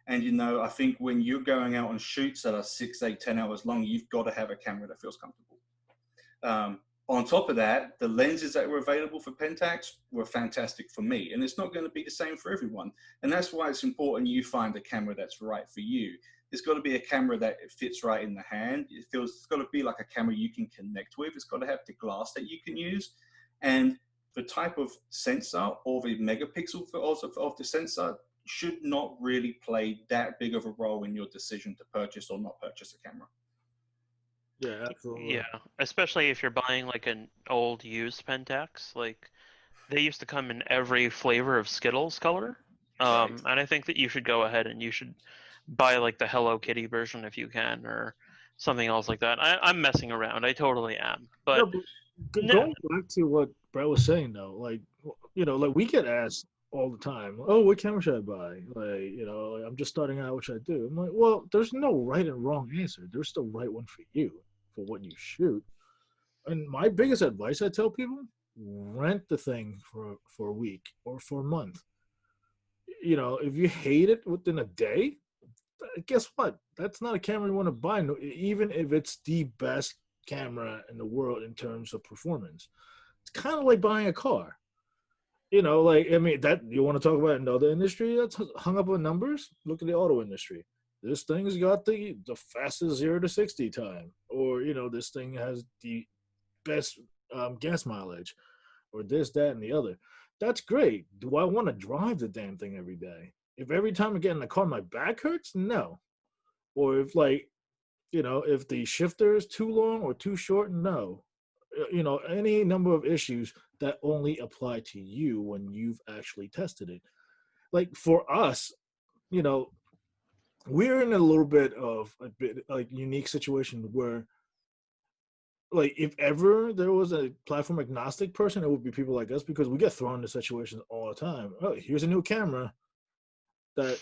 And I think when you're going out on shoots that are 6, 8, 10 hours long, you've got to have a camera that feels comfortable. On top of that, the lenses that were available for Pentax were fantastic for me, and it's not going to be the same for everyone. And that's why it's important you find a camera that's right for you. It's got to be a camera that it fits right in the hand. It's got to be like a camera you can connect with. It's got to have the glass that you can use, and the type of sensor or the megapixel of the sensor should not really play that big of a role in your decision to purchase or not purchase a camera. Yeah, absolutely. Yeah, especially if you're buying like an old used Pentax. Like they used to come in every flavor of Skittles color. Right. And I think that you should go ahead and you should buy like the Hello Kitty version if you can, or something else like that. I'm messing around. I totally am. No, But but no, going back to what Brett was saying though, like like we get asked all the time, oh, what camera should I buy? Like, like, I'm just starting out, what should I do? I'm like, well, there's no right and wrong answer. There's the right one for you, for what you shoot. And my biggest advice I tell people, rent the thing for a week or for a month. If you hate it within a day, guess what? That's not a camera you want to buy, even if it's the best camera in the world in terms of performance. It's kind of like buying a car. Like, I mean, that you want to talk about another industry that's hung up on numbers? Look at the auto industry. This thing's got the fastest 0 to 60 time, or this thing has the best gas mileage, or this, that, and the other. That's great. Do I want to drive the damn thing every day? If every time I get in the car my back hurts, no. Or if if the shifter is too long or too short, no. Any number of issues that only apply to you when you've actually tested it. Like for us, you know, we're in a little bit of a bit like unique situation where like if ever there was a platform agnostic person, it would be people like us because we get thrown into situations all the time. Oh, here's a new camera that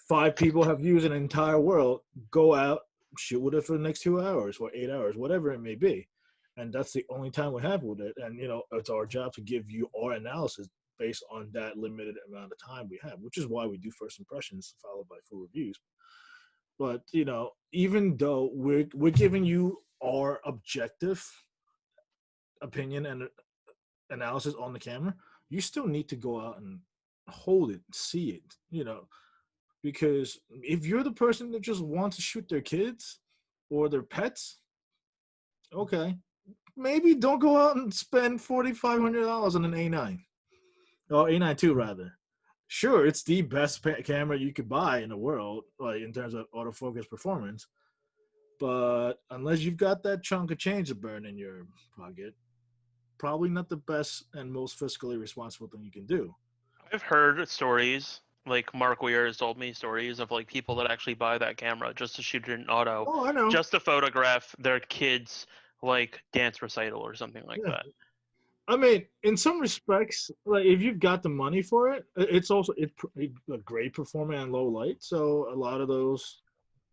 5 people have used in an entire world. Go out, shoot with it for the next 2 hours or 8 hours, whatever it may be. And that's the only time we have with it. And it's our job to give you our analysis based on that limited amount of time we have, which is why we do first impressions followed by full reviews. But even though we're giving you our objective opinion and analysis on the camera, you still need to go out and hold it, see it, because if you're the person that just wants to shoot their kids or their pets, okay, maybe don't go out and spend $4,500 on an A9 or A9 II rather. Sure, it's the best camera you could buy in the world, like in terms of autofocus performance. But unless you've got that chunk of change to burn in your pocket, probably not the best and most fiscally responsible thing you can do. I've heard stories, like Mark Weir has told me stories of like people that actually buy that camera just to shoot it in auto, Oh, I know. just to photograph their kids like dance recital or something like Yeah. that. I mean, in some respects, like if you've got the money for it, it's also a great performing in low light. So a lot of those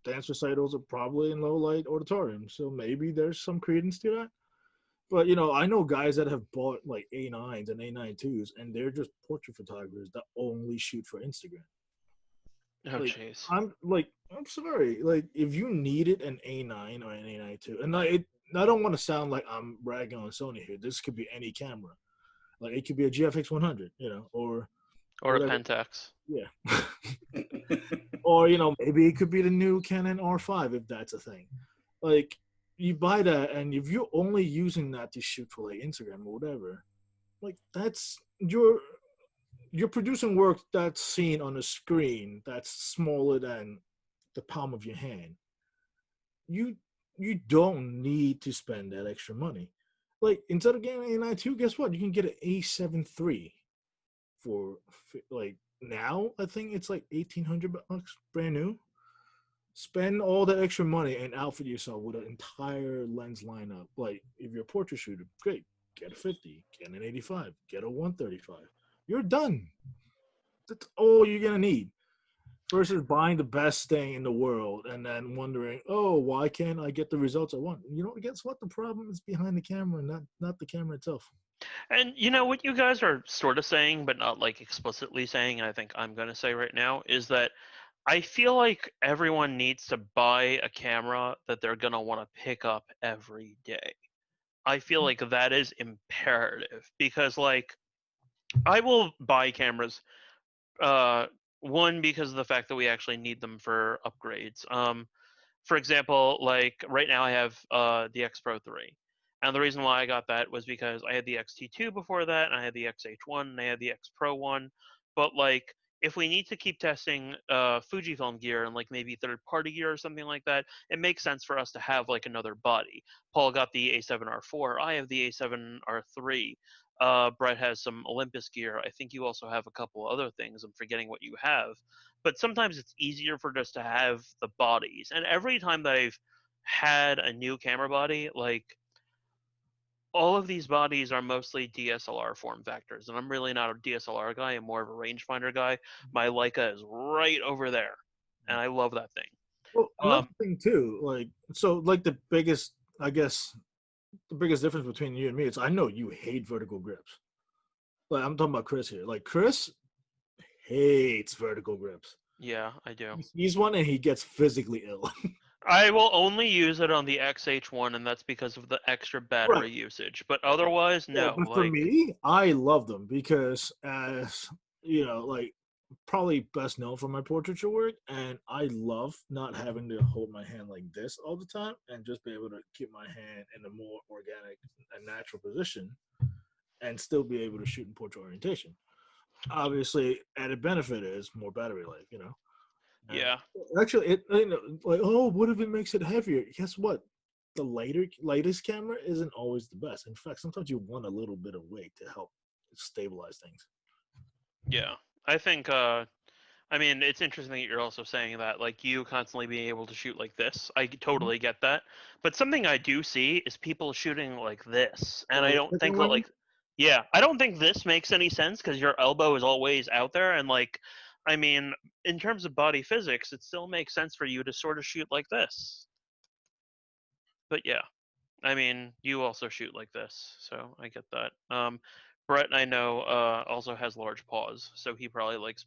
dance recitals are probably in low light auditoriums. So maybe there's some credence to that. But I know guys that have bought like A9s and A9 IIs, and they're just portrait photographers that only shoot for Instagram. Oh Like jeez. I'm sorry, like if you needed an A9 or an A9 II, and I don't want to sound like I'm bragging on Sony here. This could be any camera. Like it could be a GFX 100, or Or a whatever. Pentax. Yeah. Or maybe it could be the new Canon R5 if that's a thing. Like you buy that, and if you're only using that to shoot for like Instagram or whatever, like that's you're producing work that's seen on a screen that's smaller than the palm of your hand. You don't need to spend that extra money. Like instead of getting an A9 II, guess what? You can get an A7 III for like now. I think it's like $1,800 brand new. spend all the extra money and outfit yourself with an entire lens lineup. Like if you're a portrait shooter, great, get a 50, get an 85, get a 135. You're done. That's all you're gonna need. Versus buying the best thing in the world and then wondering, oh, why can't I get the results I want? You know, guess what? The problem is behind the camera, not the camera itself. And you know what you guys are sort of saying, but not like explicitly saying, I think I'm going to say right now, is that I feel like everyone needs to buy a camera that they're going to want to pick up every day. I feel like that is imperative because, like, I will buy cameras. One, because of the fact that we actually need them for upgrades. For example, like right now I have the X Pro 3. And the reason why I got that was because I had the XT2 before that, and I had the XH1, and I had the X Pro 1. But like, if we need to keep testing Fujifilm gear and like maybe third-party gear or something like that, it makes sense for us to have like another body. Paul got the A7R4. I have the A7R3. Brett has some Olympus gear. I think you also have a couple other things. I'm forgetting what you have. But sometimes it's easier for just to have the bodies. And every time that I've had a new camera body, like all of these bodies are mostly DSLR form factors. And I'm really not a DSLR guy. I'm more of a rangefinder guy. My Leica is right over there. And I love that thing. Well, another thing too, like like the biggest, I guess, the biggest difference between you and me is I know you hate vertical grips. Like I'm talking about Chris here. Like Chris hates vertical grips. Yeah, I do. He's one and he gets physically ill. I will only use it on the XH1, and that's because of the extra battery usage. But otherwise, no. Yeah, but for me, I love them because, as you know, like probably best known for my portraiture work, and I love not having to hold my hand like this all the time and just be able to keep my hand in a more organic and natural position and still be able to shoot in portrait orientation. Obviously, added benefit is more battery life, you know. And Yeah. actually, it like, oh, what if it makes it heavier? Guess what? The lightest camera isn't always the best. In fact, sometimes you want a little bit of weight to help stabilize things. Yeah. I think I mean, it's interesting that you're also saying that, like, you constantly being able to shoot like this. I totally get that. But something I do see is people shooting like this. And I don't think that, like, yeah, I don't think this makes any sense because your elbow is always out there. And, like, I mean, in terms of body physics, it still makes sense for you to sort of shoot like this. But yeah, I mean, you also shoot like this. So I get that. Brett, I know, also has large paws. So he probably likes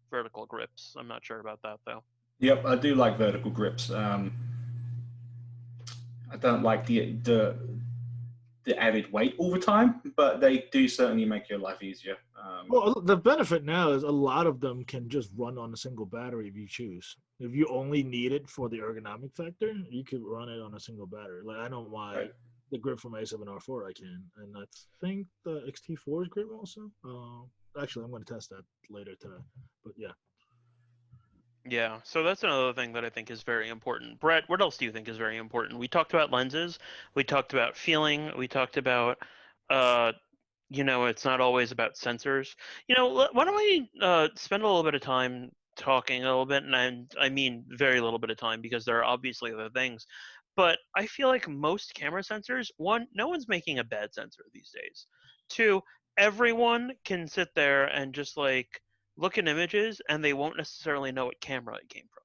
vertical grips. I'm not sure about that though. Yep, I do like vertical grips. I don't like the added weight all the time, but they do certainly make your life easier. Well, the benefit now is a lot of them can just run on a single battery if you choose. If you only need it for the ergonomic factor, you could run it on a single battery. Like I know why the grip from A7R4 I can, and I think the XT4's grip also. Actually, I'm going to test that later today. But yeah. Yeah, so that's another thing that I think is very important. Brett, what else do you think is very important? We talked about lenses, we talked about feeling, we talked about, you know, it's not always about sensors. You know, why don't we spend a little bit of time talking a little bit, and I mean very little bit of time because there are obviously other things, but I feel like most camera sensors, one, no one's making a bad sensor these days. Two, everyone can sit there and just like look at images and they won't necessarily know what camera it came from.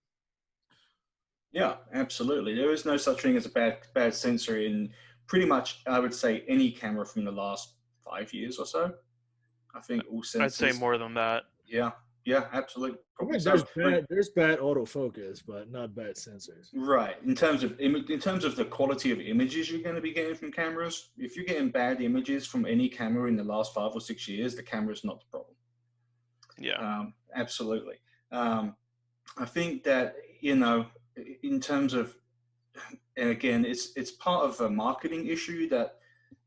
Yeah, absolutely. There is no such thing as a bad sensor in pretty much, I would say, any camera from the last 5 years or so. I think all sensors. I'd say more than that. Yeah, yeah, absolutely. Probably there's bad autofocus, but not bad sensors. Right. In terms of the quality of images you're going to be getting from cameras, if you're getting bad images from any camera in the last 5 or 6 years, the camera is not the problem. Yeah. Absolutely. I think that, you know, in terms of, and again, it's part of a marketing issue that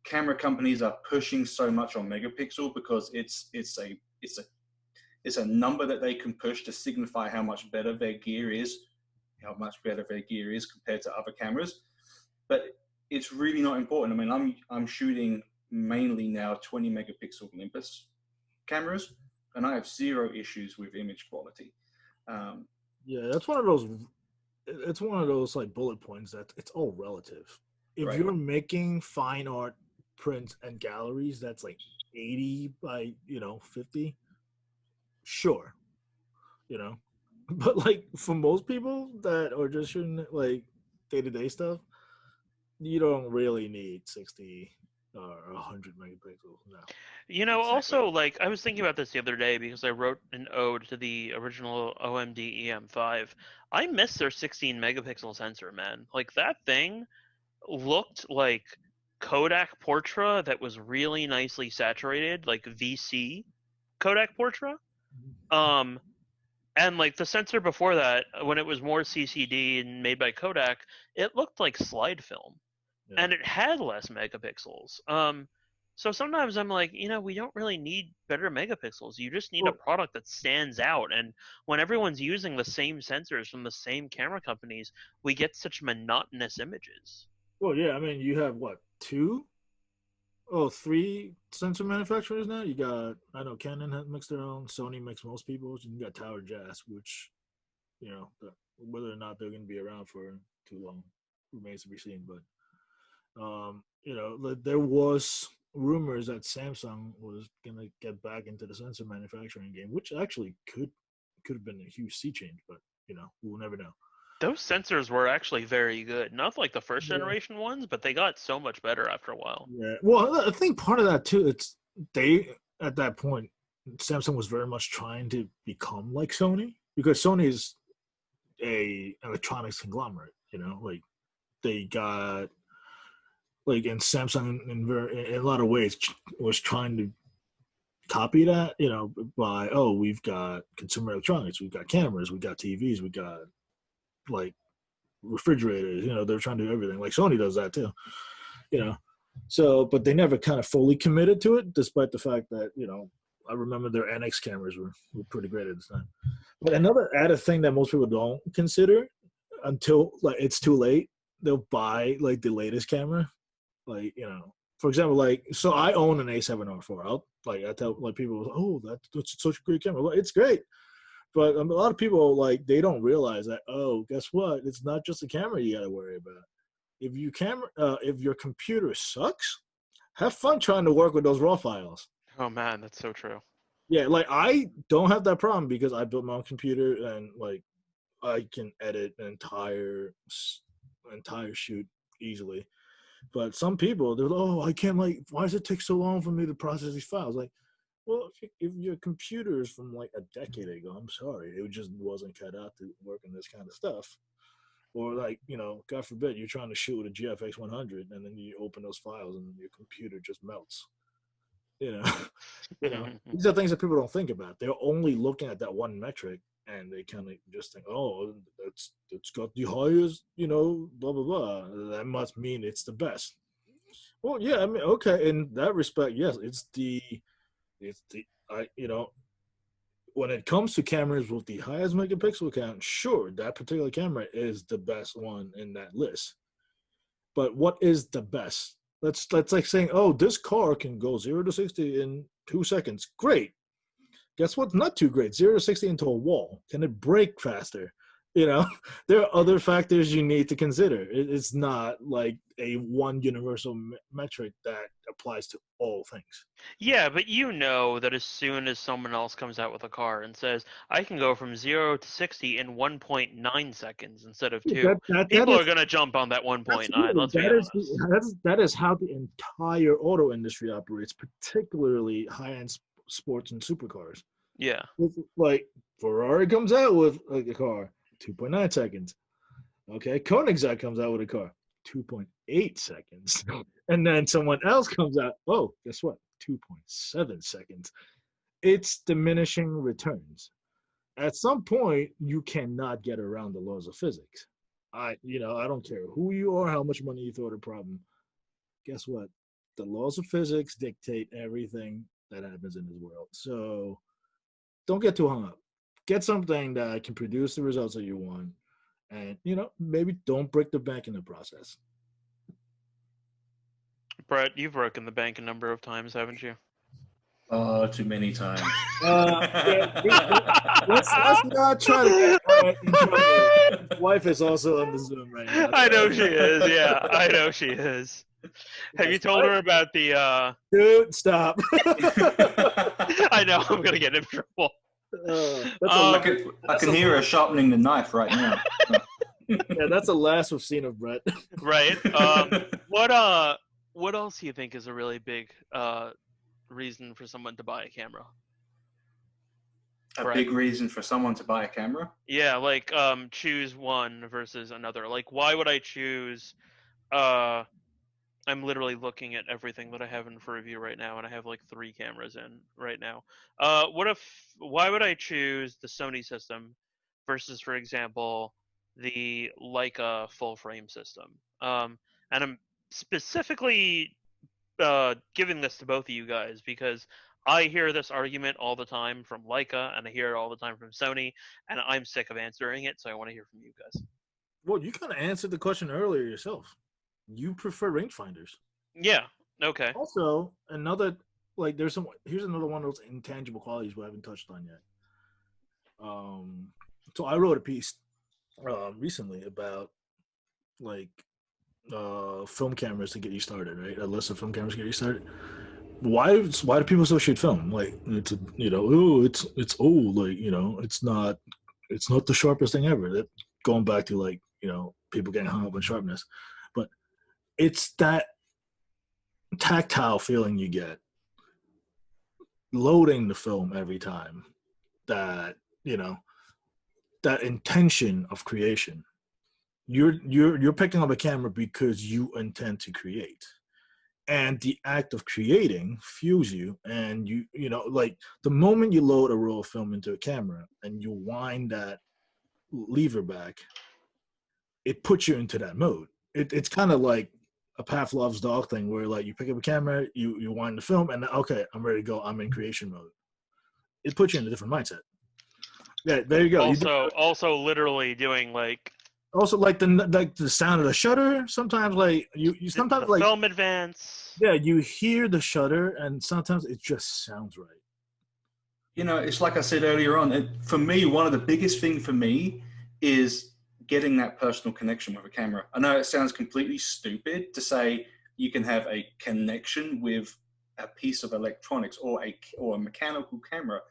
camera companies are pushing so much on megapixel because it's a number that they can push to signify how much better their gear is, compared to other cameras. But it's really not important. I mean, I'm shooting mainly now 20 megapixel Olympus cameras, and I have zero issues with image quality. Yeah, that's one of those it's one of those like bullet points that it's all relative. If Right. you're making fine art prints and galleries, that's like 80 by 50. Sure, you know, but like for most people that are just shooting like day to day stuff, you don't really need 60 or 100 megapixels. No. Exactly. Also, like, I was thinking about this the other day because I wrote an ode to the original OMD EM5. I miss their 16 megapixel sensor, man. Like, that thing looked like Kodak Portra that was really nicely saturated, like VC Kodak Portra. Um, and like the sensor before that, when it was more CCD and made by Kodak, it looked like slide film, Yeah. and it had less megapixels. So sometimes I'm like, we don't really need better megapixels. You just need a Well, product that stands out. And when everyone's using the same sensors from the same camera companies, we get such monotonous images. well, yeah. I mean, you have what, two? Oh, three sensor manufacturers now. You got, I know Canon has mixed their own. Sony makes most people's. And you got Tower Jazz, which whether or not they're going to be around for too long remains to be seen. But there was rumors that Samsung was going to get back into the sensor manufacturing game, which actually could have been a huge sea change. But we'll never know. Those sensors were actually very good. Not like the first Yeah. generation ones, but they got so much better after a while. Yeah. Well, I think part of that too. It's they at that point, Samsung was very much trying to become like Sony because Sony is a electronics conglomerate. Like they got like, and Samsung in a lot of ways was trying to copy that. By we've got consumer electronics, we've got cameras, we got TVs, we got like refrigerators. They're trying to do everything. Like Sony does that too. So, but they never kind of fully committed to it, despite the fact that, I remember their NX cameras were pretty great at the time. But another added thing that most people don't consider until like it's too late, they'll buy like the latest camera. Like, for example, like, so I own an A7R4. I tell like people, oh, that's such a great camera. Well, it's great. But a lot of people, like, they don't realize that, oh, guess what? It's not just the camera you got to worry about. If your computer sucks, have fun trying to work with those raw files. Oh man, that's so true. Yeah, like I don't have that problem because I built my own computer and like I can edit an entire shoot easily. But some people, they're like, oh, I can't, like, why does it take so long for me to process these files? Like, well, if your computer is from like a decade ago, I'm sorry, it just wasn't cut out to work on this kind of stuff. Or like, God forbid, you're trying to shoot with a GFX 100 and then you open those files and your computer just melts. You know, these are things that people don't think about. They're only looking at that one metric and they kind of just think, oh, it's got the highest, blah blah blah. That must mean it's the best. Well, yeah, I mean, okay, in that respect, yes, I when it comes to cameras with the highest megapixel count, sure, that particular camera is the best one in that list. But what is the best? Let's like saying, oh, this car can go 0 to 60 in 2 seconds. Great. Guess what's not too great? 0 to 60 into a wall. Can it brake faster? There are other factors you need to consider. It's not like a one universal metric that applies to all things. Yeah, but that as soon as someone else comes out with a car and says, I can go from 0 to 60 in 1.9 seconds instead of 2, That people is are going to jump on that 1.9, absolutely let's be honest. that is how the entire auto industry operates, particularly high-end sports and supercars. Yeah. Like Ferrari comes out with like a car, 2.9 seconds. Okay, Koenigsegg comes out with a car, 2.8 seconds. And then someone else comes out, oh, guess what? 2.7 seconds. It's diminishing returns. At some point, you cannot get around the laws of physics. I don't care who you are, how much money you throw at a problem. Guess what? The laws of physics dictate everything that happens in this world. So don't get too hung up. Get something that can produce the results that you want. And, maybe don't break the bank in the process. Brett, you've broken the bank a number of times, haven't you? Oh, too many times. Yeah, let's not try to get Brett in trouble. His wife is also on the Zoom right now. I know she is. Yeah, I know she is. Have you Yes, told her about the? dude, stop. I know I'm gonna get in trouble. That's a I Um, lot. can, I That's can a hear her lot. sharpening the knife right now. Yeah, that's the last we've seen of Brett. right. What else do you think is a really big reason for someone to buy a camera? A Brett. big reason for someone to buy a camera? Yeah, like choose one versus another. Like, why would I choose? Uh, I'm literally looking at everything that I have in for review right now, and I have like 3 cameras in right now. Why would I choose the Sony system versus, for example, the Leica full frame system? And I'm specifically giving this to both of you guys because I hear this argument all the time from Leica, and I hear it all the time from Sony, and I'm sick of answering it, so I want to hear from you guys. Well, you kind of answered the question earlier yourself. You prefer rangefinders. Yeah. Okay. Also, here's another one of those intangible qualities we haven't touched on yet. So I wrote a piece recently about like film cameras to get you started, right? A list of film cameras to get you started. Why do people associate film? Like it's old, like it's not the sharpest thing ever. That going back to like people getting hung up on sharpness, but it's that tactile feeling you get loading the film every time, that that intention of creation. You're picking up a camera because you intend to create, and the act of creating fuels you. And like the moment you load a roll of film into a camera and you wind that lever back, it puts you into that mode. It's kind of like a Pavlov's dog thing, where like you pick up a camera, you wind the film, and okay, I'm ready to go. I'm in creation mode. It puts you in a different mindset. Yeah, there you go. Also, literally doing like Also, like the sound of the shutter. Sometimes, like you sometimes the like film advance. yeah, you hear the shutter, and sometimes it just sounds right. It's like I said earlier on. For me, one of the biggest things for me is getting that personal connection with a camera. I know it sounds completely stupid to say you can have a connection with a piece of electronics or a mechanical camera,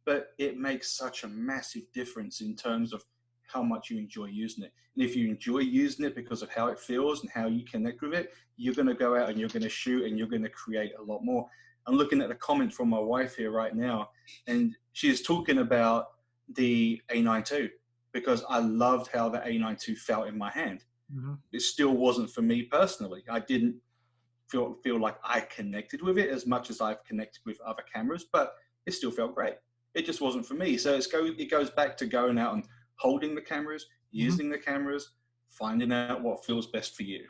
but it makes such a massive difference in terms of how much you enjoy using it. And if you enjoy using it because of how it feels and how you connect with it, you're going to go out and you're going to shoot and you're going to create a lot more. I'm looking at the comments from my wife here right now, and she's talking about the A9 II because I loved how the A9 II felt in my hand. Mm-hmm. It still wasn't for me personally. I didn't feel like I connected with it as much as I've connected with other cameras, but it still felt great. It just wasn't for me. So it goes back to going out and holding the cameras, using the cameras, finding out what feels best for you.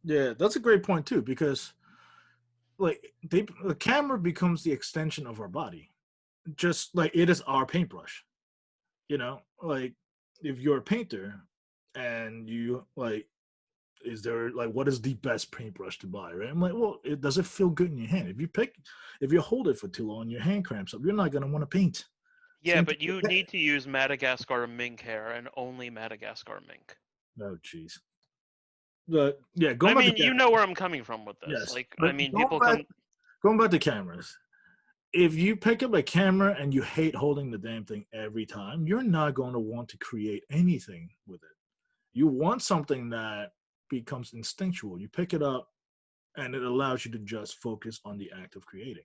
Yeah, that's a great point too, because like the camera becomes the extension of our body, just like it is our paintbrush. Like if you're a painter and you like, is there like what is the best paintbrush to buy, right? I'm like, well, does it feel good in your hand? If you hold it for too long, your hand cramps up. You're not gonna want to paint. Yeah, but you need to use Madagascar mink hair and only Madagascar mink. Oh, jeez. But yeah, I mean, you know where I'm coming from with this. Yes, like, but I mean, people come. Going back to cameras. If you pick up a camera and you hate holding the damn thing every time, you're not going to want to create anything with it. You want something that becomes instinctual. You pick it up and it allows you to just focus on the act of creating.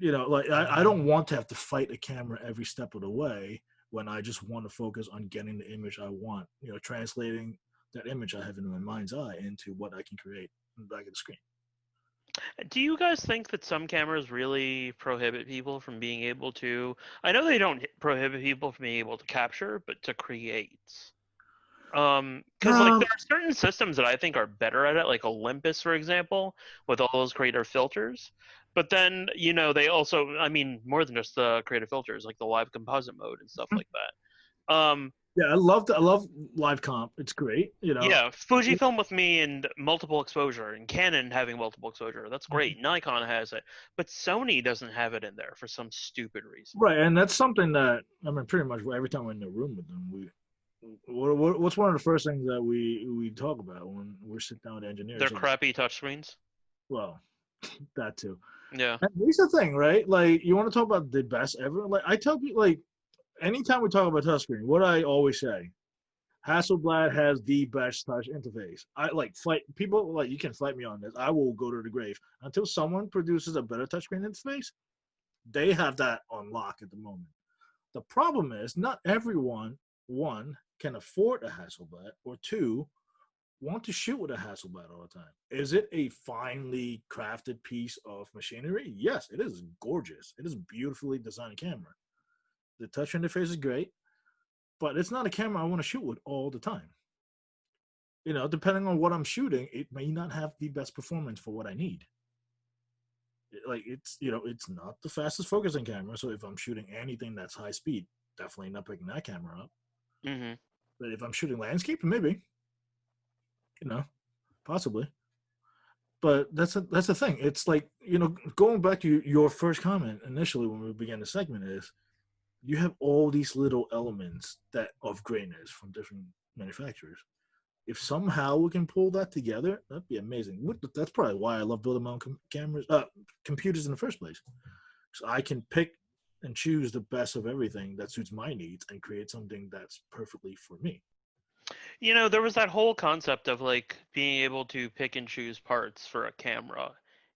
Like I don't want to have to fight a camera every step of the way when I just want to focus on getting the image I want, translating that image I have in my mind's eye into what I can create on the back of the screen. Do you guys think that some cameras really prohibit people from being able to? I know they don't prohibit people from being able to capture, but to create. Because like there are certain systems that I think are better at it, like Olympus, for example, with all those creator filters. But then they also, I mean, more than just the creative filters, like the live composite mode and stuff like that. Yeah, I love live comp. It's great. You know. Yeah, Fujifilm with me and multiple exposure, and Canon having multiple exposure. That's great. Nikon has it, but Sony doesn't have it in there for some stupid reason. Right, and that's something that I mean, pretty much every time we're in the room with them, what's one of the first things that we talk about when we're sitting down with engineers? They're crappy touchscreens. Well, that too. Yeah. And here's the thing, right? Like, you want to talk about the best ever? Like, I tell people, like, anytime we talk about touchscreen, what I always say, Hasselblad has the best touch interface. I like fight people, like, you can fight me on this. I will go to the grave until someone produces a better touchscreen interface. They have that on lock at the moment. The problem is not everyone, one, can afford a Hasselblad, or two, want to shoot with a Hasselblad all the time. Is it a finely crafted piece of machinery? Yes, it is gorgeous. It is a beautifully designed camera. The touch interface is great, but it's not a camera I want to shoot with all the time. You know, depending on what I'm shooting, it may not have the best performance for what I need. Like, it's, you know, it's not the fastest focusing camera. So if I'm shooting anything that's high speed, definitely not picking that camera up. Mm-hmm. But if I'm shooting landscape, maybe, you know, possibly. But that's the thing. It's like, you know, going back to your first comment initially when we began the segment is, you have all these little elements that of greatness from different manufacturers. If somehow we can pull that together, that'd be amazing. That's probably why I love building my own computers in the first place. So I can pick and choose the best of everything that suits my needs and create something that's perfectly for me. You know, there was that whole concept of like being able to pick and choose parts for a camera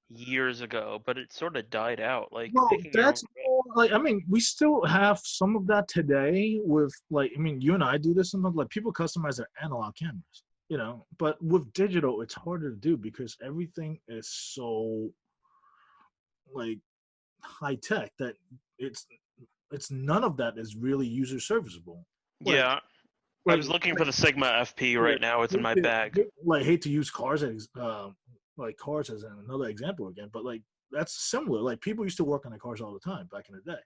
years ago, but it sort of died out. Like Well, picking your own. that's more like, I mean, we still have some of that today with, like, I mean, you and I do this sometimes, like, people customize their analog cameras, you know, but with digital, it's harder to do because everything is so, like, high tech that it's none of that is really user serviceable. Like, Yeah, I like, was looking for the Sigma FP right now. It's in my bag. like, hate to use cars as like cars as another example again, but like, that's similar. Like, people used to work on the cars all the time back in the day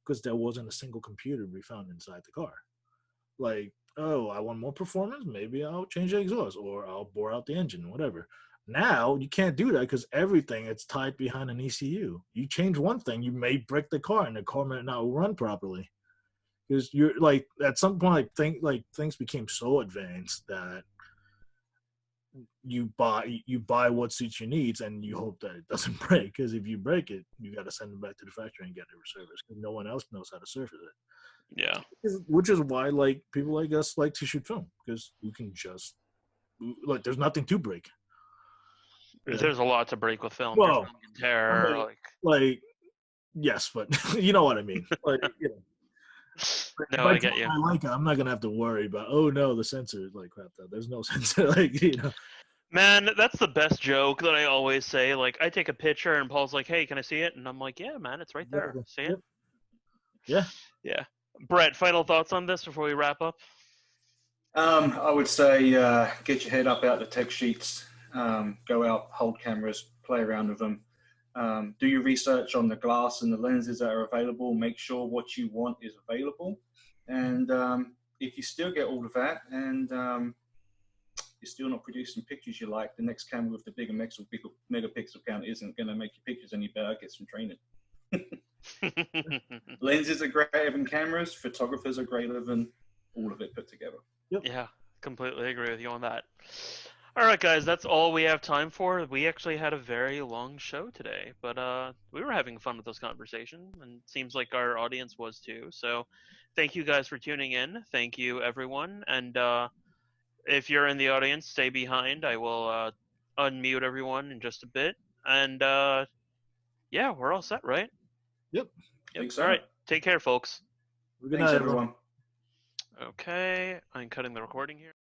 because there wasn't a single computer to be found inside the car. Like, oh, I want more performance, maybe I'll change the exhaust or I'll bore out the engine, whatever. Now you can't do that because everything it's tied behind an ECU. You change one thing, you may break the car and the car may not run properly. Because you're like, at some point, things became so advanced that you buy what suits your needs and you hope that it doesn't break. Because if you break it, you got to send it back to the factory and get it resurfaced because no one else knows how to surface it. Yeah. Which is why, like, people like us like to shoot film because we can just, like, there's nothing to break. There's a lot to break with film. Well, There's film can tear, like, yes, but you know what I mean. Like, you know. No, I get you. I like it. I'm not gonna have to worry about, oh no, the sensor is like crap. There's no sensor, like, you know. Man, that's the best joke that I always say. Like, I take a picture and Paul's like, "Hey, can I see it?" And I'm like, "Yeah, man, it's right there. See it?" Yeah. Yeah. Brett, final thoughts on this before we wrap up? I would say get your head up out the tech sheets, go out, hold cameras, play around with them. Do your research on the glass and the lenses that are available. Make sure what you want is available. And if you still get all of that and you're still not producing pictures you like, the next camera with the bigger megapixel count isn't going to make your pictures any better. Get some training. Lenses are greater than cameras. Photographers are greater than all of it put together. Yep. Yeah, completely agree with you on that. All right, guys, that's all we have time for. We actually had a very long show today, but we were having fun with this conversation, and it seems like our audience was too. So thank you guys for tuning in. Thank you, everyone. And if you're in the audience, stay behind. I will unmute everyone in just a bit. And yeah, we're all set, right? Yep. All right. Take care, folks. Good Thanks, night, everyone. Okay, I'm cutting the recording here.